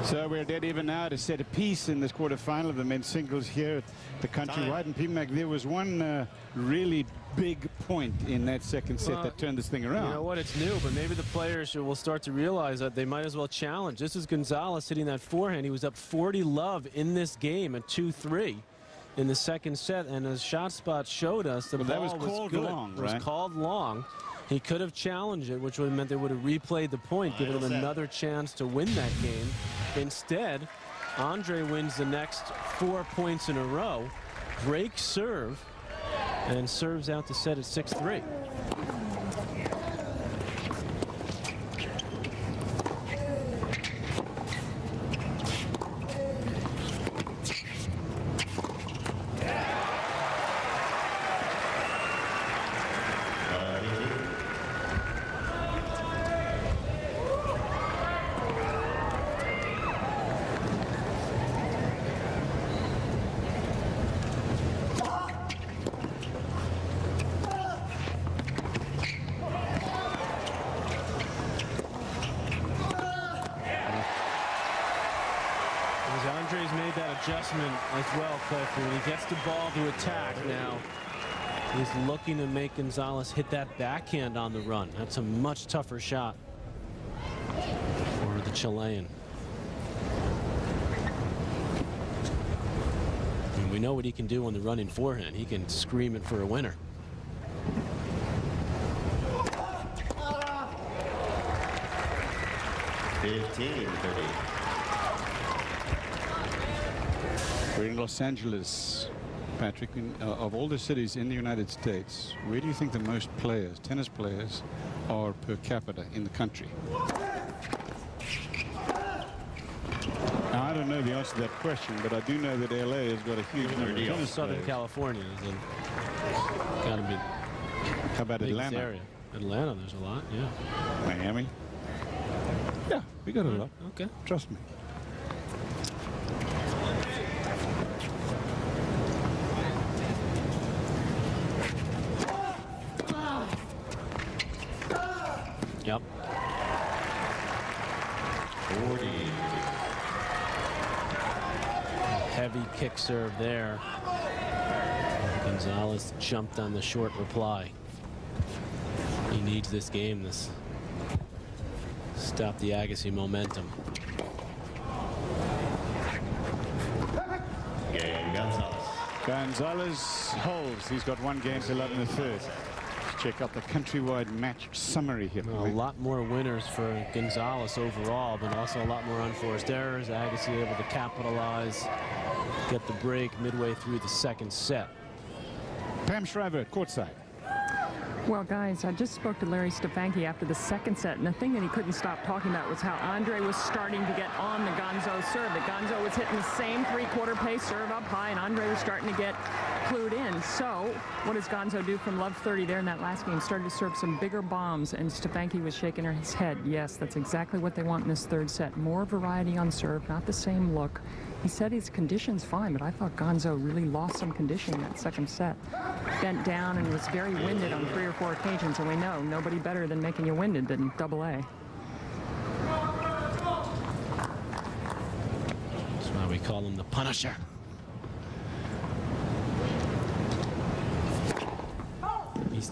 So we're dead even now to set a piece in this quarterfinal of the men's singles here at the Countrywide. And P-Mac, there was one really big point in that second set that turned this thing around. You know what? It's new, but maybe the players will start to realize that they might as well challenge. This is Gonzalez hitting that forehand. He was up 40-love in this game at 2-3 in the second set, and as Shot Spot showed us, the ball was called good. Long, right? It was called long. He could have challenged it, which would have meant they would have replayed the point, giving him another chance to win that game. Instead, Andre wins the next 4 points in a row, breaks serve, and serves out the set at 6-3. Andre's made that adjustment as well, Cliff. When he gets the ball to attack now, he's looking to make Gonzalez hit that backhand on the run. That's a much tougher shot for the Chilean. And we know what he can do on the running forehand. He can scream it for a winner. We're in Los Angeles, Patrick. Of all the cities in the United States, where do you think the most players, tennis players, are per capita in the country? Now, I don't know the answer to that question, but I do know that LA has got a huge number of tennis Southern players. California is got to be. How about Atlanta? Area. Atlanta, there's a lot, yeah. Miami? Yeah, we got a lot. Okay. Trust me. Yep. 40. Heavy kick serve there. Gonzalez jumped on the short reply. He needs this game. This stop the Agassi momentum. Game Gonzalez. Gonzalez holds. He's got 1 game to 11 1/3. Let's check out the countrywide match summary here. A lot more winners for Gonzalez overall, but also a lot more unforced errors. Agassi able to capitalize, get the break midway through the 2nd set. Pam Shriver, courtside. Well, guys, I just spoke to Larry Stefanki after the 2nd set, and the thing that he couldn't stop talking about was how Andre was starting to get on the Gonzo serve. That Gonzo was hitting the same 3/4 pace serve up high, and Andre was starting to get clued in. So what does Gonzo do from love 30 there in that last game? Started to serve some bigger bombs, and Stefanki was shaking his head. Yes, that's exactly what they want in this 3rd set. More variety on serve, not the same look. He said his condition's fine, but I thought Gonzo really lost some condition in that 2nd set. Bent down and was very winded on 3 or 4 occasions, and we know nobody better than making you winded than AA. That's why we call him the Punisher.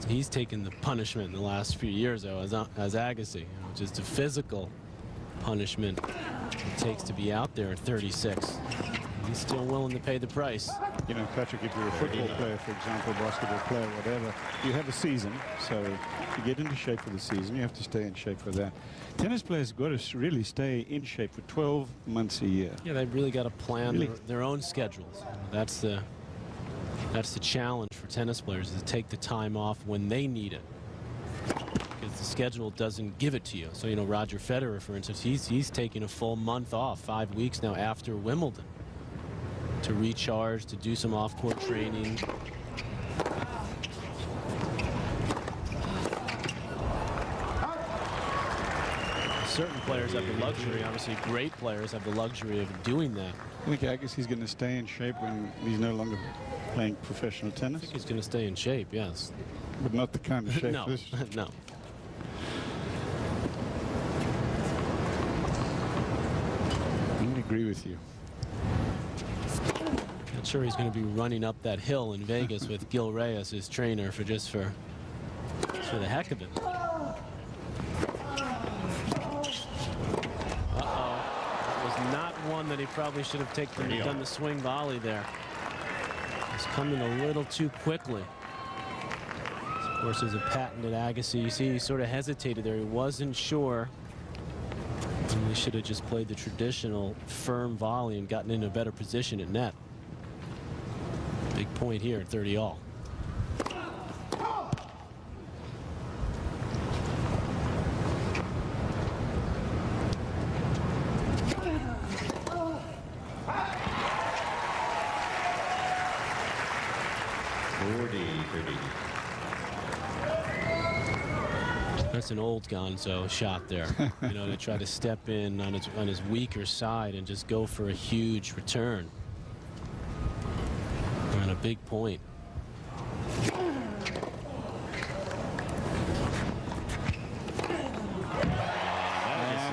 He's taken the punishment in the last few years, though, as Agassi, just a physical punishment it takes to be out there at 36. He's still willing to pay the price. You know, Patrick, if you're a football player, for example, basketball player, whatever, you have a season. So to get into shape for the season, you have to stay in shape for that. Tennis players got to really stay in shape for 12 months a year. Yeah, they've really got to plan their own schedules. That's the challenge for tennis players, is to take the time off when they need it. Because the schedule doesn't give it to you. So, you know, Roger Federer, for instance, he's taking a full month off, 5 weeks now after Wimbledon, to recharge, to do some off-court training. Certain players have the luxury, obviously great players have the luxury of doing that. I think Agassi's going to stay in shape when he's no longer playing professional tennis. I think he's going to stay in shape, yes. But not the kind of shape No, this. no. I would agree with you. Not sure he's going to be running up that hill in Vegas with Gil Reyes, his trainer, for the heck of it. Not one that he probably should have done the swing volley there. It's coming a little too quickly. Of course, there's a patented Agassi. You see, he sort of hesitated there. He wasn't sure. And he should have just played the traditional firm volley and gotten into a better position at net. Big point here at 30 all. That's an old Gonzo shot there, you know, to try to step in on his weaker side and just go for a huge return on a big point. And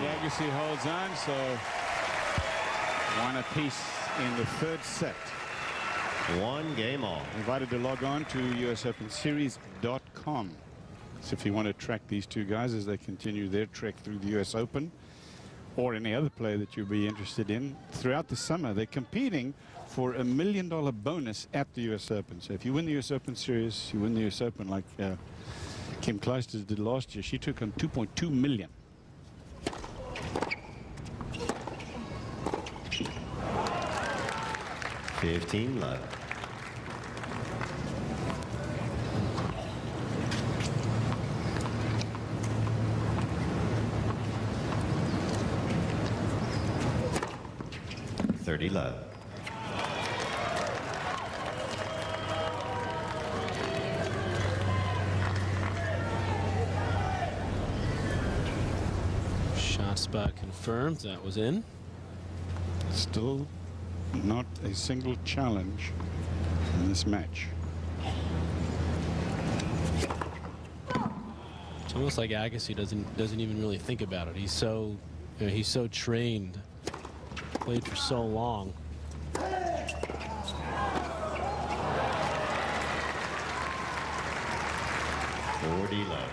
Agassi holds on, so 1 apiece in the 3rd set. 1 game all. Invited to log on to USOpenSeries.com. So if you want to track these two guys as they continue their trek through the US Open, or any other player that you'll be interested in throughout the summer, they're competing for $1 million bonus at the US Open. So if you win the US Open Series, you win the US Open like Kim Clijsters did last year. She took home $2.2 million. $15 left. $30 left. Shot spot confirmed. That was in. Still not a single challenge in this match. It's almost like Agassi doesn't even really think about it. He's so, you know, he's so trained, played for so long. $40 left.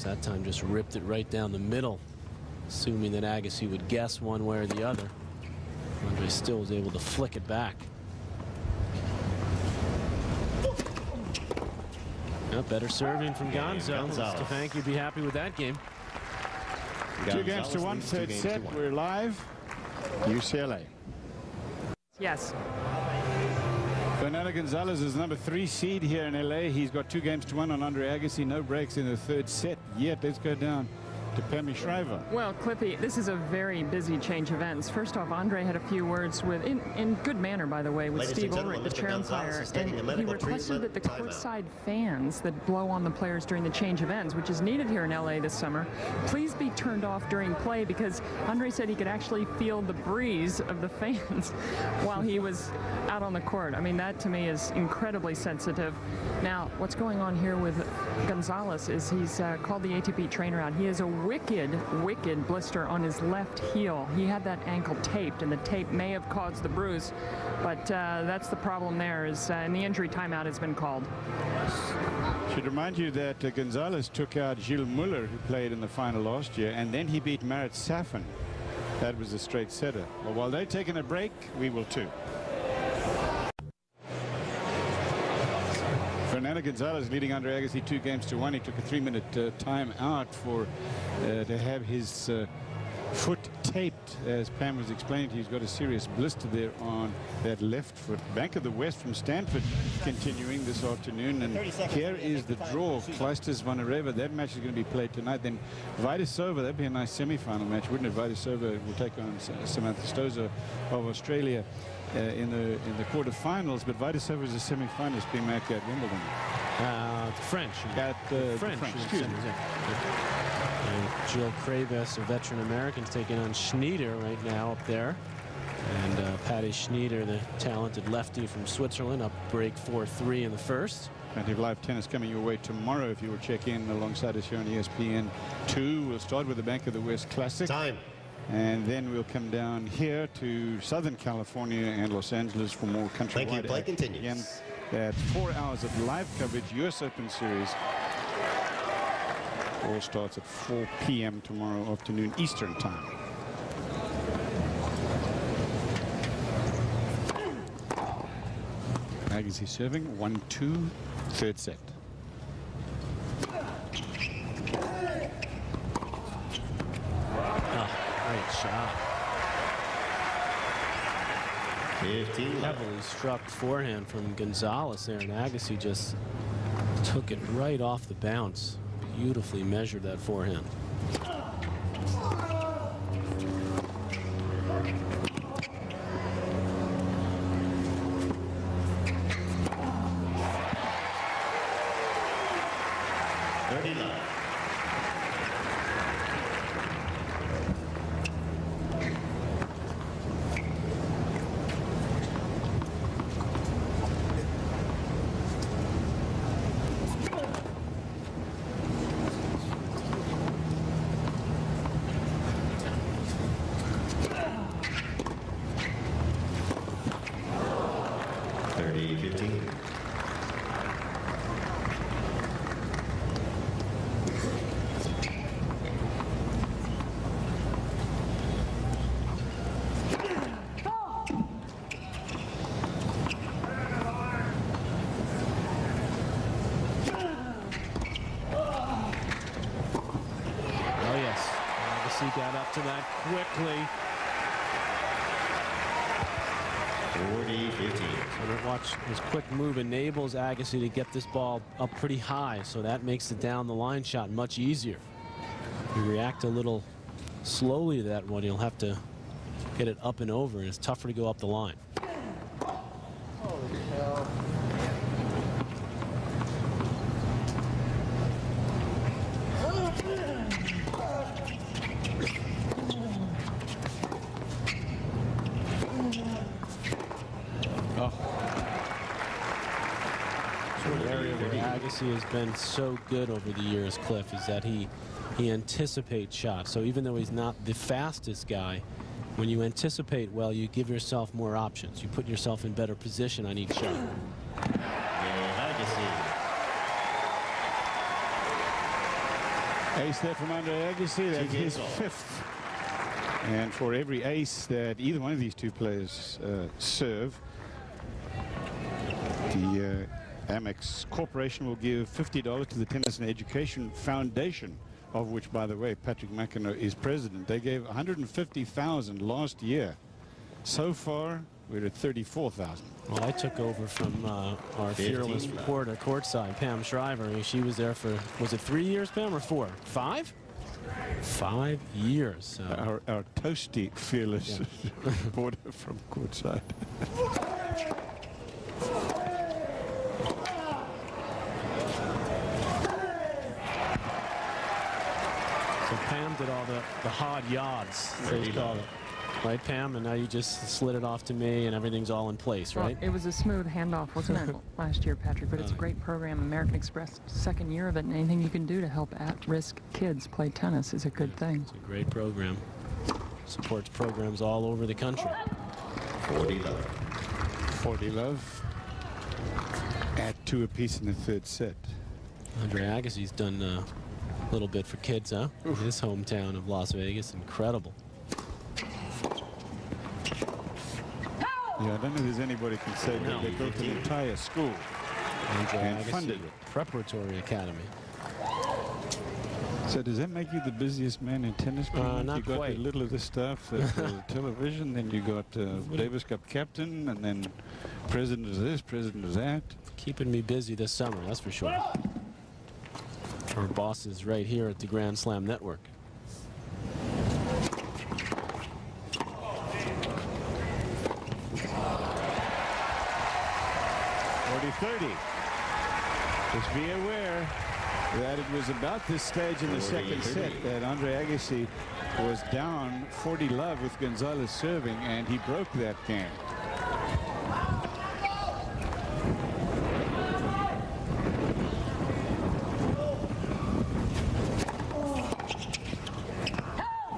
box. That time just ripped it right down the middle, assuming that Agassi would guess one way or the other. Andre still was able to flick it back. Better serving from Gonzo. Stefanki would be happy with that game. 2 games to 1, third set. We're live. UCLA. Yes. Fernando Gonzalez is number 3 seed here in LA. He's got 2 games to 1 on Andre Agassi. No breaks in the third set yet. Let's go down to Pammy Shriver. Well, Clippy, this is a very busy change events. First off, Andre had a few words with, in good manner, by the way, with Steve Ulrich, the chair umpire, and he requested that the courtside fans that blow on the players during the change events, which is needed here in LA this summer, please be turned off during play, because Andre said he could actually feel the breeze of the fans while he was out on the court. I mean, that to me is incredibly sensitive. Now, what's going on here with Gonzalez is he's called the ATP trainer out. He has a wicked blister on his left heel. He had that ankle taped, and the tape may have caused the bruise, but that's the problem there, and the injury timeout has been called. Should remind you that Gonzalez took out Gilles Muller, who played in the final last year, and then he beat Marat Safin. That was a straight setter. Well, while they're taking a break, we will too. Fernando Gonzalez leading Andre Agassi 2 games to 1. He took a 3-minute time out for to have his foot taped. As Pam was explaining, he's got a serious blister there on that left foot. Bank of the West from Stanford continuing this afternoon, and here is the draw. Kleisters Vanareva. That match is going to be played tonight. Then Vaidisova, that'd be a nice semi-final match, wouldn't it? Vaidisova will take on Samantha Stosur of Australia in the quarterfinals, but Vaidisova is a semi-finalist being matched at Wimbledon. The French. At the French. Excuse me. And Jill Kraves, a veteran American, taking on Schneider right now up there. And Patty Schneider, the talented lefty from Switzerland, up break 4-3 in the first. Plenty of live tennis coming your way tomorrow if you will check in alongside us here on ESPN2. We'll start with the Bank of the West Classic. Time. And then we'll come down here to Southern California and Los Angeles for more countrywide. Thank you. Play action. continues. Again, at 4 hours of live coverage, US Open Series. All starts at 4 p.m. tomorrow afternoon Eastern Time. Agassi serving 1-2, third set. Great shot. 15. Heavily struck forehand from Gonzalez there, and Agassi just took it right off the bounce. Beautifully measured that forehand. Got up to that quickly. 40-15. So watch his quick move enables Agassi to get this ball up pretty high, so that makes the down the line shot much easier. If you react a little slowly to that one, you'll have to get it up and over, and it's tougher to go up the line. Holy hell. Agassi has been so good over the years, Cliff, is that he anticipates shots. So even though he's not the fastest guy, when you anticipate well, you give yourself more options. You put yourself in better position on each shot. Ace there from Andre Agassi. That's his 5th. And for every ace that either one of these two players serve, the Amex Corporation will give $50 to the Tennis and Education Foundation, of which, by the way, Patrick McEnroe is president. They gave $150,000 last year. So far, we're at $34,000. Well, I took over from our fearless reporter courtside, Pam Shriver. She was there for, was it 3 years, Pam, or 4? 5? 5 years. Our toasty fearless reporter from courtside. So Pam did all the hard yards, they call it. Right, Pam? And now you just slid it off to me, and everything's all in place, right? Well, it was a smooth handoff, wasn't it, last year, Patrick? But it's a great program. American Express, 2nd year of it, and anything you can do to help at-risk kids play tennis is a good thing. It's a great program. Supports programs all over the country. 40 love. 40 love. At 2 apiece in the 3rd set. Andre Agassi's done a little bit for kids, huh? In his hometown of Las Vegas. Incredible. Yeah, I don't know if there's anybody can say that they built an entire school and funded it. Preparatory Academy. So does that make you the busiest man in tennis? Not you got quite. a little of this stuff, television, then you got Davis Cup captain, and then president of this, president of that. Keeping me busy this summer, that's for sure. Our boss is right here at the Grand Slam Network. 30. Just be aware that it was about this stage in the 2nd set that Andre Agassi was down 40 love with Gonzalez serving, and he broke that game.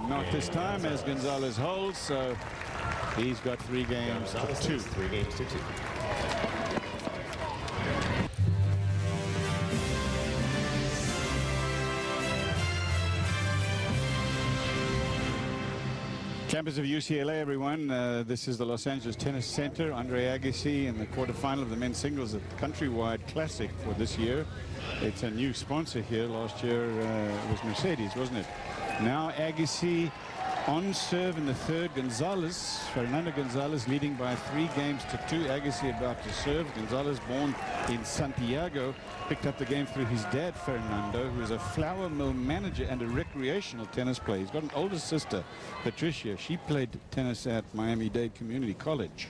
Not this time, as Gonzalez holds, so he's got 3 games to 2. 3 games to 2. Campus of UCLA, everyone. This is the Los Angeles Tennis Center. Andre Agassi in the quarterfinal of the men's singles at the Countrywide Classic for this year. It's a new sponsor here. Last year it was Mercedes, wasn't it? Now Agassi on serve in the 3rd. Gonzalez, Fernando Gonzalez, leading by 3 games to 2. Agassi about to serve. Gonzalez, born in Santiago, picked up the game through his dad, Fernando, who is a flour mill manager and a recreational tennis player. He's got an older sister, Patricia. She played tennis at Miami-Dade Community College.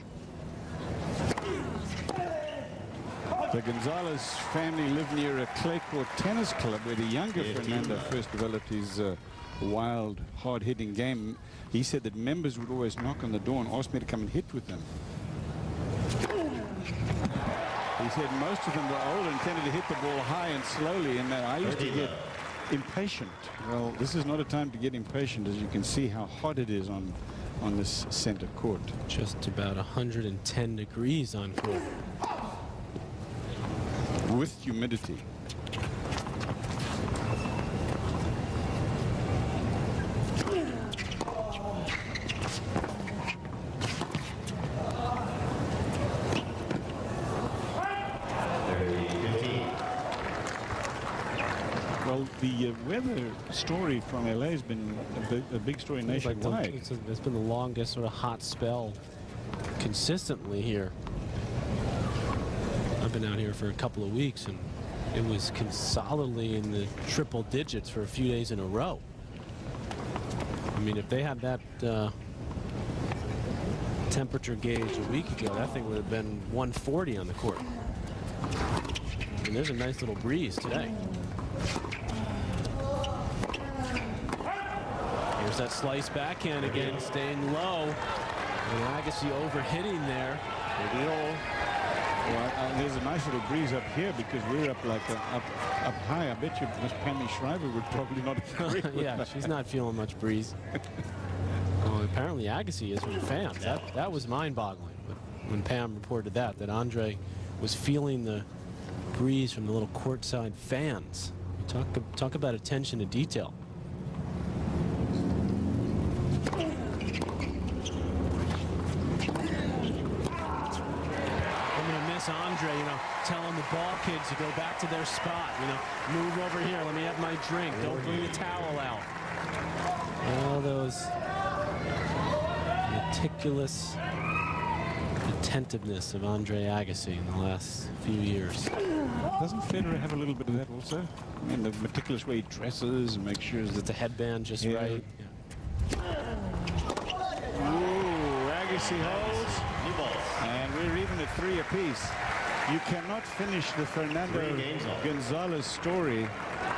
The Gonzalez family live near a clay court tennis club where the younger Fernando first developed his wild, hard-hitting game. He said that members would always knock on the door and ask me to come and hit with them. He said most of them were older and tended to hit the ball high and slowly, and I used to get impatient. Well, this is not a time to get impatient, as you can see how hot it is on this center court. Just about 110 degrees on court. With humidity. Well, the weather story from LA has been a big story nationwide. It's been the longest sort of hot spell consistently here. I've been out here for a couple of weeks, and it was solidly in the triple digits for a few days in a row. I mean, if they had that temperature gauge a week ago, that thing would have been 140 on the court. And there's a nice little breeze today. Here's that slice backhand again, staying low. And Agassi overhitting there. Well, there's a nice little breeze up here because we're up like up high. I bet you Miss Pammy Shriver would probably not agree with yeah, that. she's not feeling much breeze. Well, apparently Agassi is from fans. That was mind-boggling when Pam reported that Andre was feeling the breeze from the little courtside fans. Talk about attention to detail. Andre, telling the ball kids to go back to their spot, move over here, let me have my drink, don't bring the towel out. All those meticulous attentiveness of Andre Agassi in the last few years. Doesn't Federer have a little bit of that also? I mean, the meticulous way he dresses and makes sure that the headband just right. Yeah. Ooh, Agassi holds. New balls. And we're even at 3 apiece. You cannot finish the Fernando Gonzalez story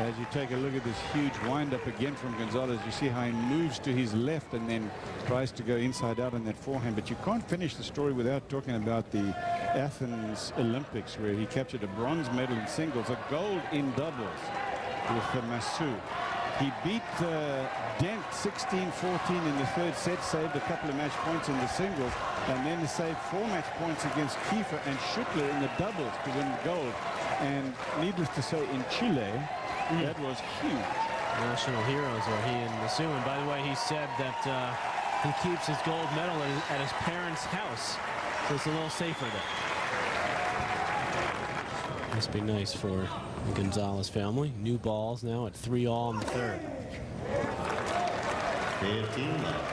as you take a look at this huge wind-up again from Gonzalez. You see how he moves to his left and then tries to go inside out on that forehand. But you can't finish the story without talking about the Athens Olympics, where he captured a bronze medal in singles, a gold in doubles with the Massou. He beat Dent 16-14 in the third set, saved a couple of match points in the singles, and then he saved 4 match points against Kiefer and Schuttler in the doubles to win gold. And needless to say, in Chile, that was huge. National heroes are he and Massou. And by the way, he said that he keeps his gold medal at his parents' house, so it's a little safer there. Must be nice for the Gonzalez family. New balls now at 3-all in the third. 15 left.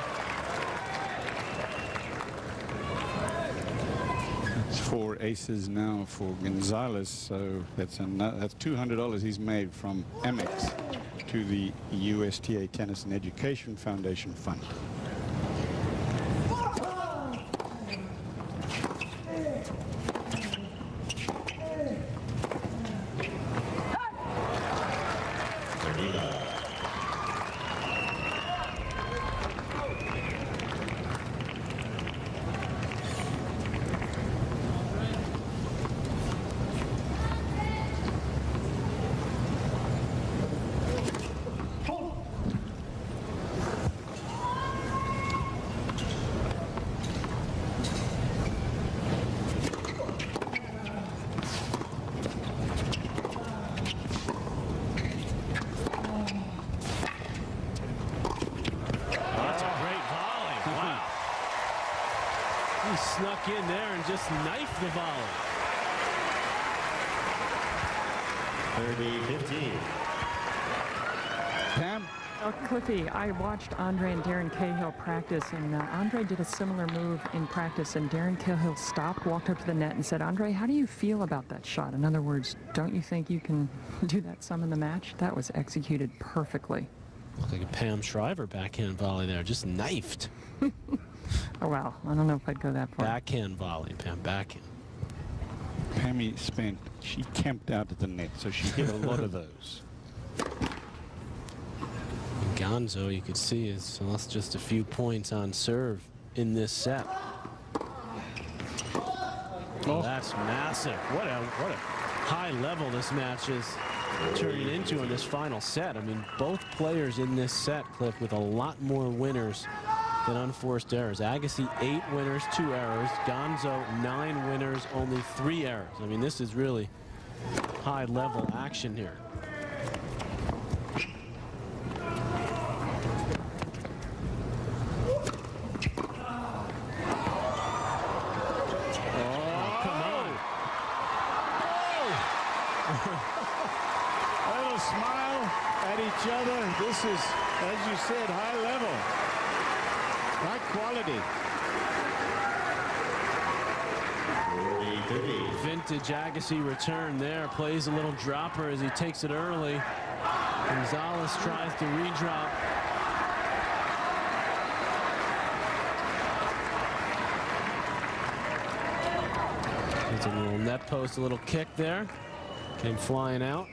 It's 4 aces now for Gonzalez, so that's $200 he's made from Amex to the USTA Tennis and Education Foundation Fund. Snuck in there and just knifed the volley. 30-15. Pam? Cliffy, I watched Andre and Darren Cahill practice, and Andre did a similar move in practice, and Darren Cahill stopped, walked up to the net and said, Andre, how do you feel about that shot? In other words, don't you think you can do that some in the match? That was executed perfectly. Looked like a Pam Shriver backhand volley there, just knifed. Oh, wow. I don't know if I'd go that far. Backhand volley, Pam, backhand. Pammy she camped out at the net, so she hit a lot of those. And Gonzo, you could see, is lost just a few points on serve in this set. Oh, that's massive. What a high level this match is turning into in this final set. I mean, both players in this set, Cliff, with a lot more winners than unforced errors. Agassi 8 winners, 2 errors. Gonzo 9 winners, only 3 errors. I mean, this is really high level action here. This is, as you said, high level, high quality. 40-30. Vintage Agassi return there, plays a little dropper as he takes it early. Gonzalez tries to redrop. It's a little net post, a little kick there. Came flying out.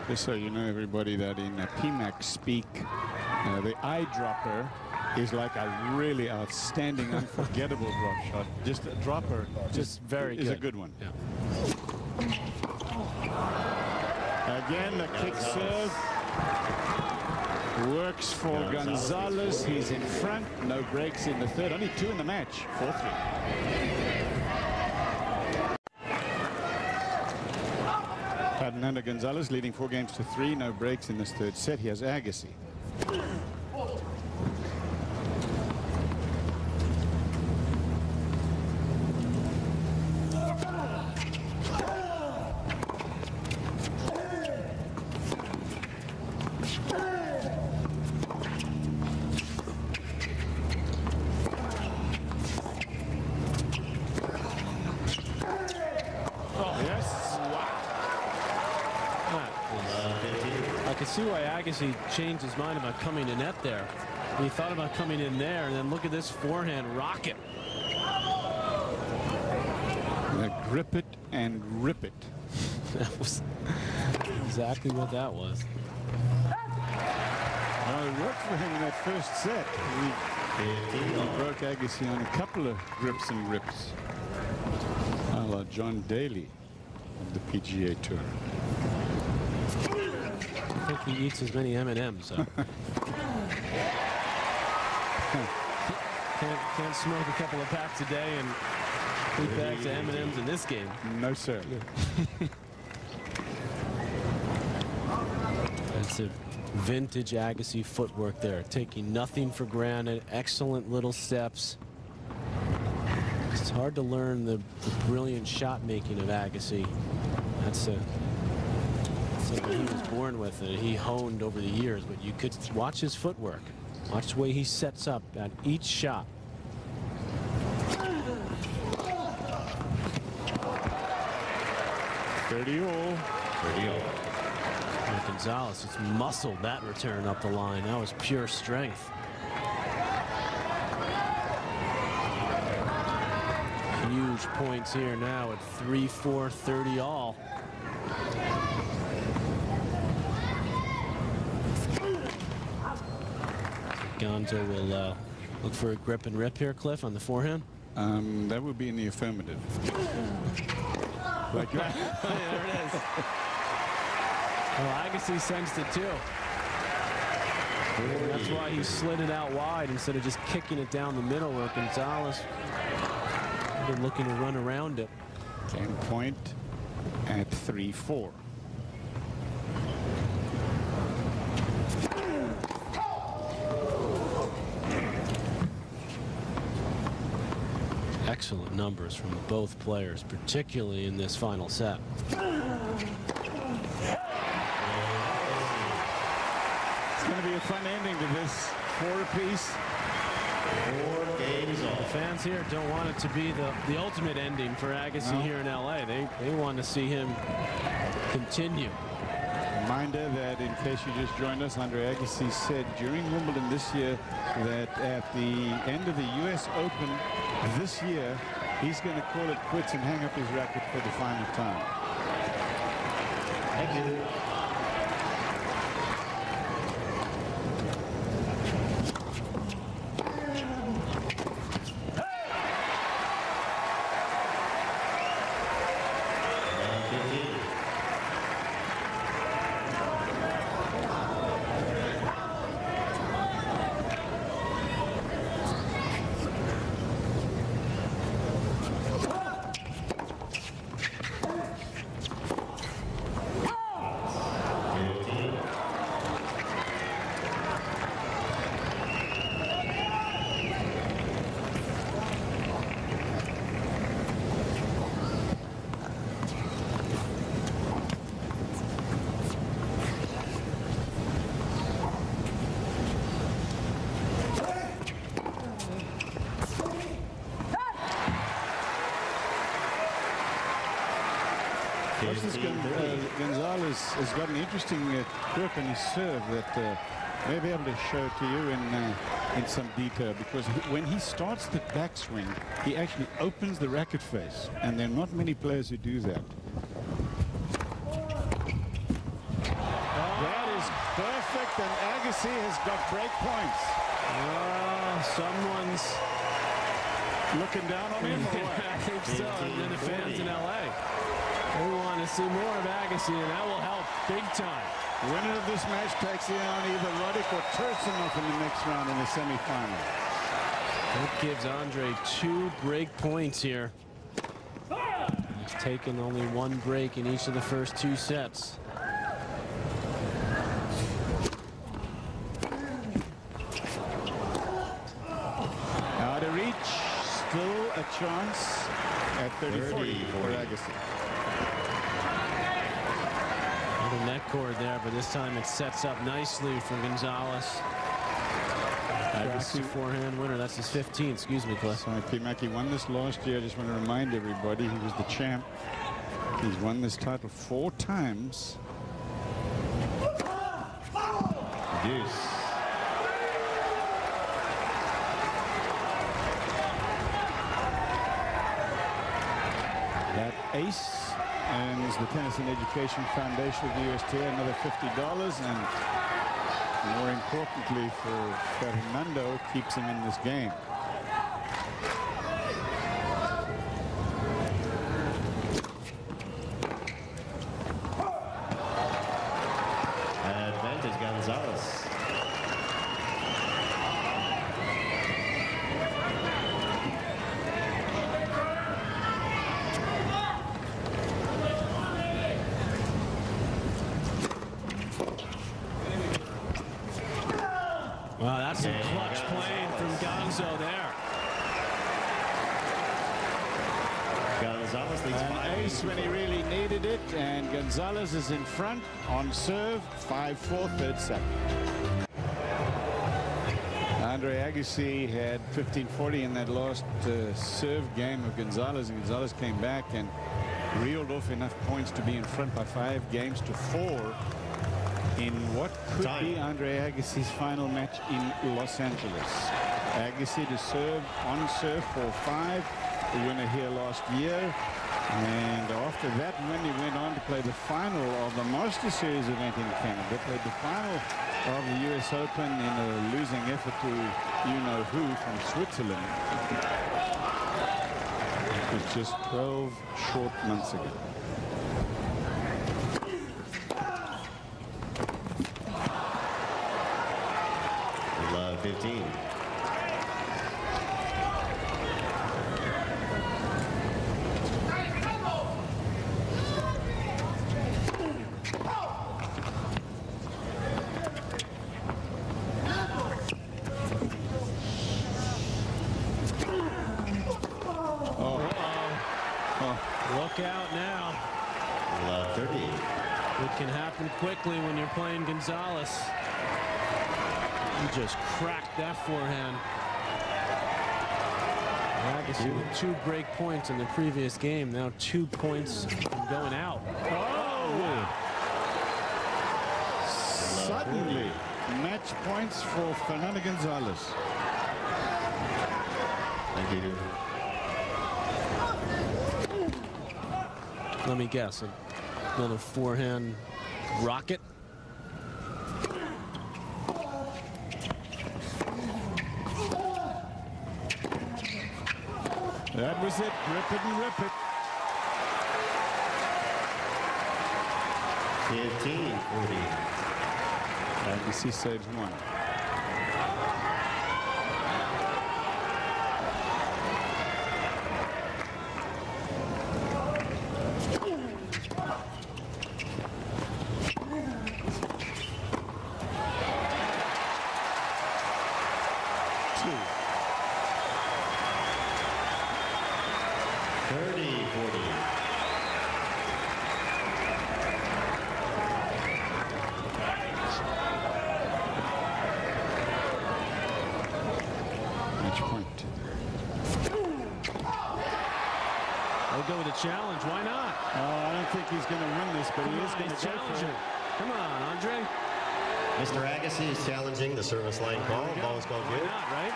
Just so you know, everybody, that in PMAC speak, the eyedropper is like a really outstanding, unforgettable drop shot. Just a dropper, just very is good. A good one. Yeah. Again, the kick serve works for Gonzalez. He's in front. No breaks in the third. Only 2 in the match. 4-3. Fernando Gonzalez leading 4-3, no breaks in this third set. He has Agassi. See why Agassi changed his mind about coming in net there. He thought about coming in there, and then look at this forehand rocket. Grip it and rip it. That was exactly what that was. Well, it worked for him in that first set. He broke Agassi on a couple of grips and rips. A la John Daly of the PGA Tour. I think he eats as many M&Ms. Can't smoke a couple of packs a day and eat bags of M&Ms in this game. No, sir. That's a vintage Agassi footwork there, taking nothing for granted. Excellent little steps. It's hard to learn the brilliant shot making of Agassi. That's something he was born with and he honed over the years, but you could watch his footwork. Watch the way he sets up at each shot. Gonzalez just muscled that return up the line. That was pure strength. Huge points here now at 3-4, 30 all. Gonzo will look for a grip and rip here, Cliff, on the forehand. That would be in the affirmative. Like that. There it is. Well, Agassi sensed it too. That's why he slid it out wide instead of just kicking it down the middle where Gonzalez been looking to run around it. 10 point at 3-4. Excellent numbers from both players, particularly in this final set. It's going to be a fun ending to this 4-apiece. 4 games The fans here don't want it to be the ultimate ending for Agassi here in LA. They want to see him continue. Reminder that in case you just joined us, Andre Agassi said during Wimbledon this year that at the end of the US Open this year, he's going to call it quits and hang up his racket for the final time. Thank you. Gonzalez has got an interesting quirk on his serve that may be able to show to you in some detail, because when he starts the backswing, he actually opens the racket face, and there are not many players who do that. That is perfect, and Agassi has got break points. Someone's looking down on him. I think so. And then the fans in LA, they want to see more of Agassi, and that will help big time. Winner of this match takes down either Roddick or Tursunov in the next round in the semifinal. That gives Andre 2 break points here. He's taken only one break in each of the first 2 sets. Out of reach. Still a chance at 30-40 for Agassi. The net cord there, but this time it sets up nicely for Gonzalez. Agassi forehand winner. That's his 15th. Excuse me, Cliff. So P-Mackey won this last year. I just want to remind everybody he was the champ. He's won this title 4 times. Deuce. That ace earns the Tennis and Education Foundation of the USTA another $50, and more importantly for Fernando, keeps him in this game. Advantage Gonzalez. Wow, that's some clutch playing from Gonzo there. Gonzalez leads An 5. ace when he really needed it, and Gonzalez is in front on serve, 5-4, third set. Andre Agassi had 15-40 in that last serve game of Gonzalez, and Gonzalez came back and reeled off enough points to be in front by 5 games to 4 in what could be Andre Agassi's final match in Los Angeles. Agassi to serve on serve for 5, the winner here last year, and after that win he went on to play the final of the Master Series event in Canada, played the final of the US Open in a losing effort to you-know-who from Switzerland. It was just 12 short months ago. Love 15. Look out now. Love 30. It can happen quickly when you're playing Gonzalez. He just cracked that forehand. Agassi with 2 break points in the previous game. Now 2 points from going out. Oh! Suddenly, match points for Fernando Gonzalez. Thank you. Let me guess. Another forehand rocket. That was it. Rip it and rip it. 15-40. Agassi saves 1. Go with a challenge. Why not? I don't think he's going to win this, but he is going to challenge it. Come on, Andre. Mr. Agassi is challenging the service line call. Ball's gone good. Why not, right?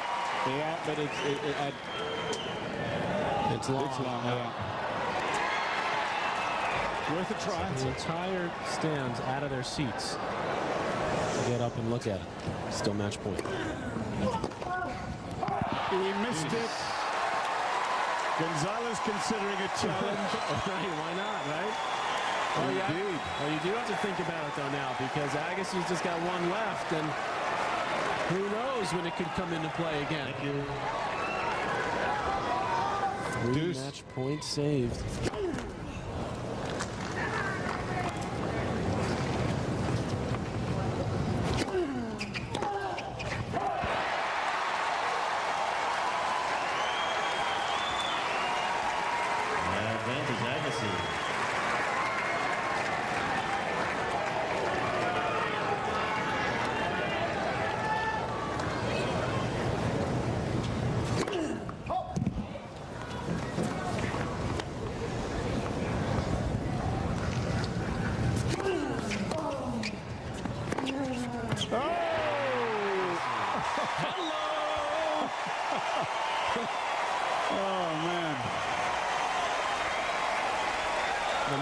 Yeah, but It's long. It's long, yeah. Worth a try. The entire stands out of their seats to get up and look at it. Still match point. He missed it. Gonzalez considering a challenge. Right, why not, right? Indeed. Well, you do have to think about it, though, now, because Agassi's just got 1 left, and who knows when it could come into play again. Thank you. 3 match points saved.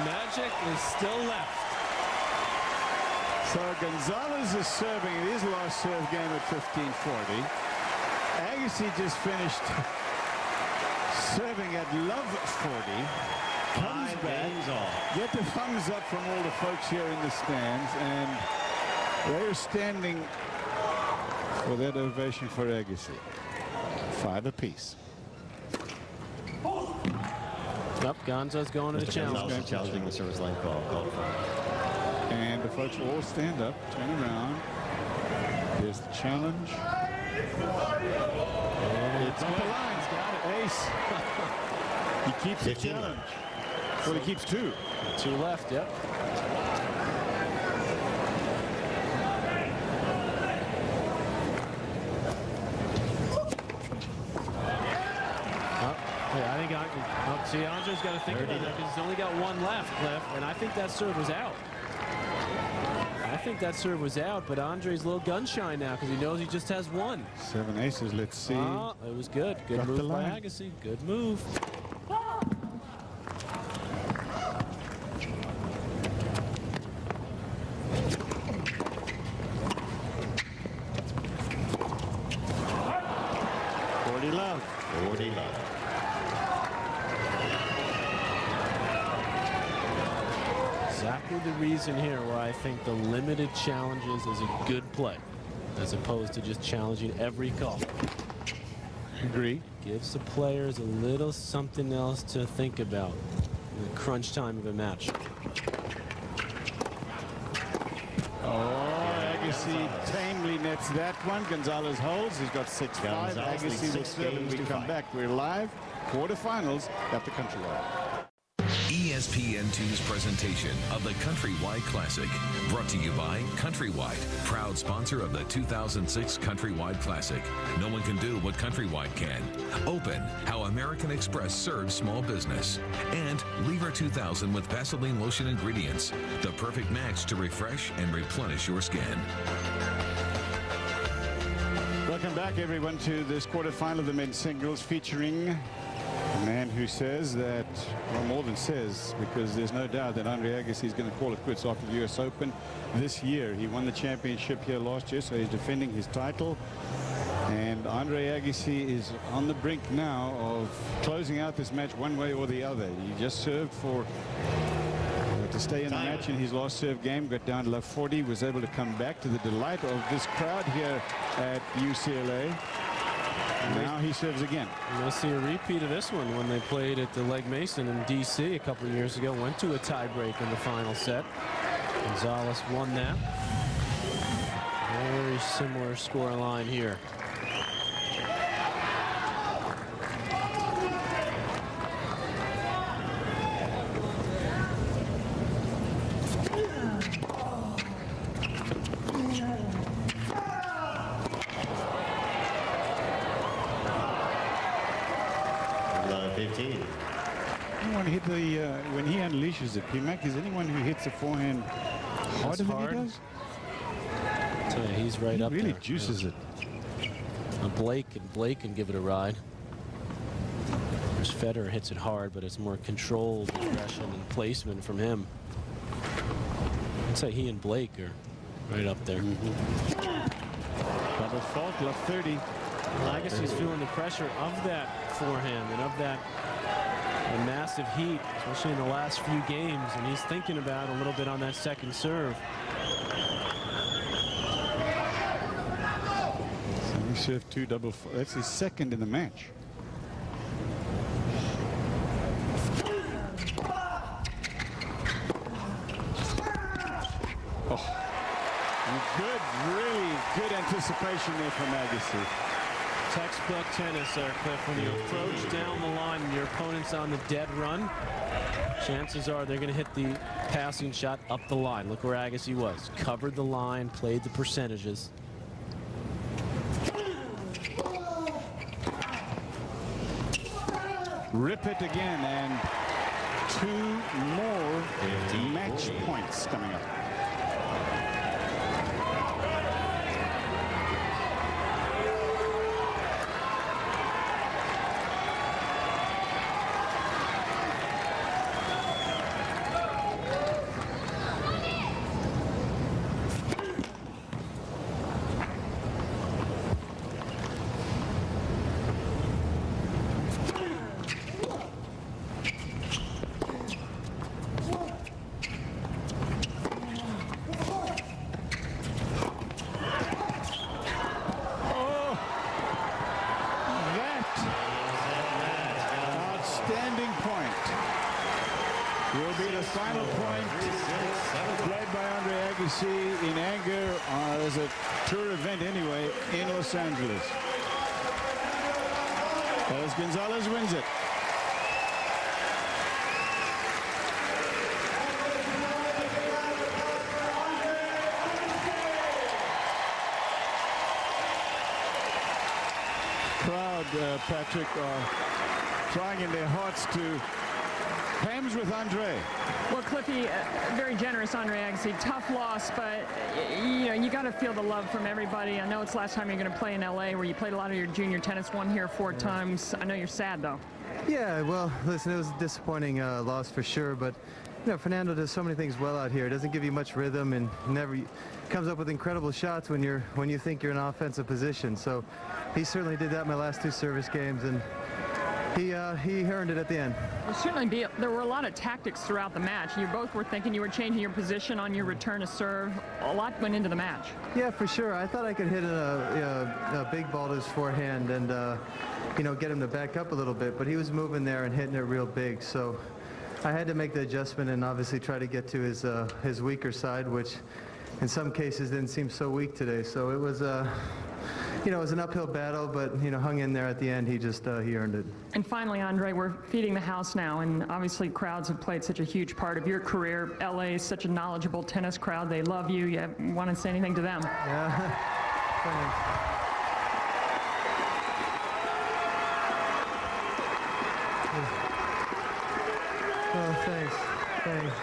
magic is still left. So Gonzalez is serving in his last serve game at 15-40. Agassi just finished serving at love 40. Comes back. Get the thumbs up from all the folks here in the stands, and they're standing for that ovation for Agassi. 5 apiece. Up, Gonzo's going to the challenge. Challenging the service line call. Called for. And the folks will all stand up, turn around. Here's the challenge. It's up the line. He's got it. Ace. He keeps the challenge. Well, he keeps 2. 2 left, yep. See, Andre's got to think about that because he's only got 1 left, Cliff, and I think that serve was out. I think that serve was out, but Andre's a little gun shy now because he knows he just has 1. 7 aces, let's see. It was good. Good move by Agassi. Good move. The reason here why I think the limited challenges is a good play as opposed to just challenging every call. Agree. Gives the players a little something else to think about in the crunch time of a match. Agassi tamely nets that one. Gonzalez holds. He's got 6-5. Agassi will serve and we come back. We're live. Quarterfinals at the Countrywide. ESPN2's presentation of the Countrywide Classic, brought to you by Countrywide, proud sponsor of the 2006 Countrywide Classic. No one can do what Countrywide can. Open, how American Express serves small business. And Lever 2000 with Vaseline lotion ingredients, the perfect match to refresh and replenish your skin. Welcome back, everyone, to this quarterfinal of the men's singles, featuring a man who says that, well, more than says, because there's no doubt that Andre Agassi is going to call it quits after the U.S. Open this year. He won the championship here last year, so he's defending his title. And Andre Agassi is on the brink now of closing out this match one way or the other. He just served for to stay in the match in his last serve game, got down to love 40, was able to come back to the delight of this crowd here at UCLA. Now he serves again. We'll see a repeat of this one when they played at the Legg Mason in D.C. a couple of years ago. Went to a tiebreak in the final set. Gonzalez won that. Very similar score line here. Hit the when he unleashes it, P-Mac, is anyone who hits the forehand harder than he does? I'll tell you, he's right up there. He really juices it. Blake can give it a ride. There's Federer hits it hard, but it's more controlled aggression and placement from him. I'd say he and Blake are right up there. Double fault, love 30. I guess he's feeling the pressure of that forehand and of that massive heat, especially in the last few games, and he's thinking about a little bit on that second serve. So he served 2 double. That's his second in the match. Oh, good, really good anticipation there from Agassi. Textbook tennis there, Cliff. When you approach down the line and your opponent's on the dead run, chances are they're going to hit the passing shot up the line. Look where Agassi was. Covered the line, played the percentages. Rip it again, and 2 more match points coming up. Agassi in anger as a tour event anyway in Los Angeles. As Gonzalez wins it. Crowd, Patrick, trying in their hearts to Hams with Andre. Well, Cliffy, very generous Andre Agassi. Tough loss, but you know, you got to feel the love from everybody. I know it's last time you're going to play in LA, where you played a lot of your junior tennis, won here 4 times. I know you're sad, though. Yeah, well, listen, it was a disappointing loss for sure, but you know, Fernando does so many things well out here. It doesn't give you much rhythm, and never comes up with incredible shots when you think you're in offensive position. So he certainly did that in my last 2 service games, and he earned it at the end. Well, certainly there were a lot of tactics throughout the match. You both were thinking you were changing your position on your return to serve. A lot went into the match. Yeah, for sure. I thought I could hit a big ball to his forehand and you know, get him to back up a little bit, but he was moving there and hitting it real big. So I had to make the adjustment and obviously try to get to his weaker side, which in some cases didn't seem so weak today. So it was you know, it was an uphill battle, but you know, hung in there at the end. He just he earned it. And finally, Andre, we're feeding the house now, and obviously crowds have played such a huge part of your career. LA is such a knowledgeable tennis crowd. They love you. You want to say anything to them? Yeah. Thanks. Oh, thanks. Thanks.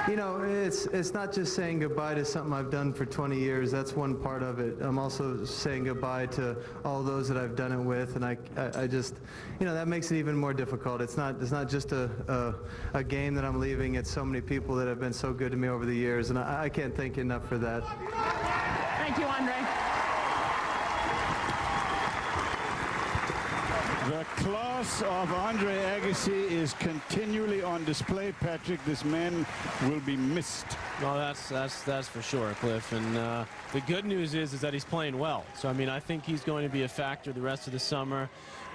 You know, it's not just saying goodbye to something I've done for 20 years. That's one part of it. I'm also saying goodbye to all those that I've done it with, and I just, you know, that makes it even more difficult. It's not just a game that I'm leaving. It's so many people that have been so good to me over the years, and I can't thank you enough for that. Thank you, Andre. The class of Andre Agassi is continually on display, Patrick. This man will be missed. Well, that's for sure, Cliff. And the good news is that he's playing well. So, I mean, I think he's going to be a factor the rest of the summer.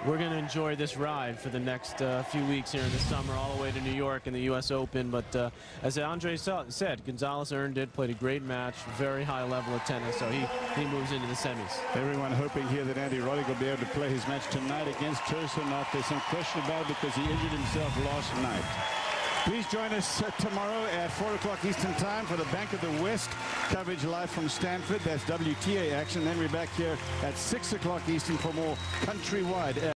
We're going to enjoy this ride for the next few weeks here in the summer, all the way to New York and the U.S. Open. But as Andre said, Gonzalez earned it, played a great match, very high level of tennis, so he moves into the semis. Everyone hoping here that Andy Roddick will be able to play his match tonight against Tursunov. There's some question about it because he injured himself last night. Please join us tomorrow at 4 o'clock Eastern Time for the Bank of the West coverage live from Stanford. That's WTA action. Then we're back here at 6 o'clock Eastern for more Countrywide.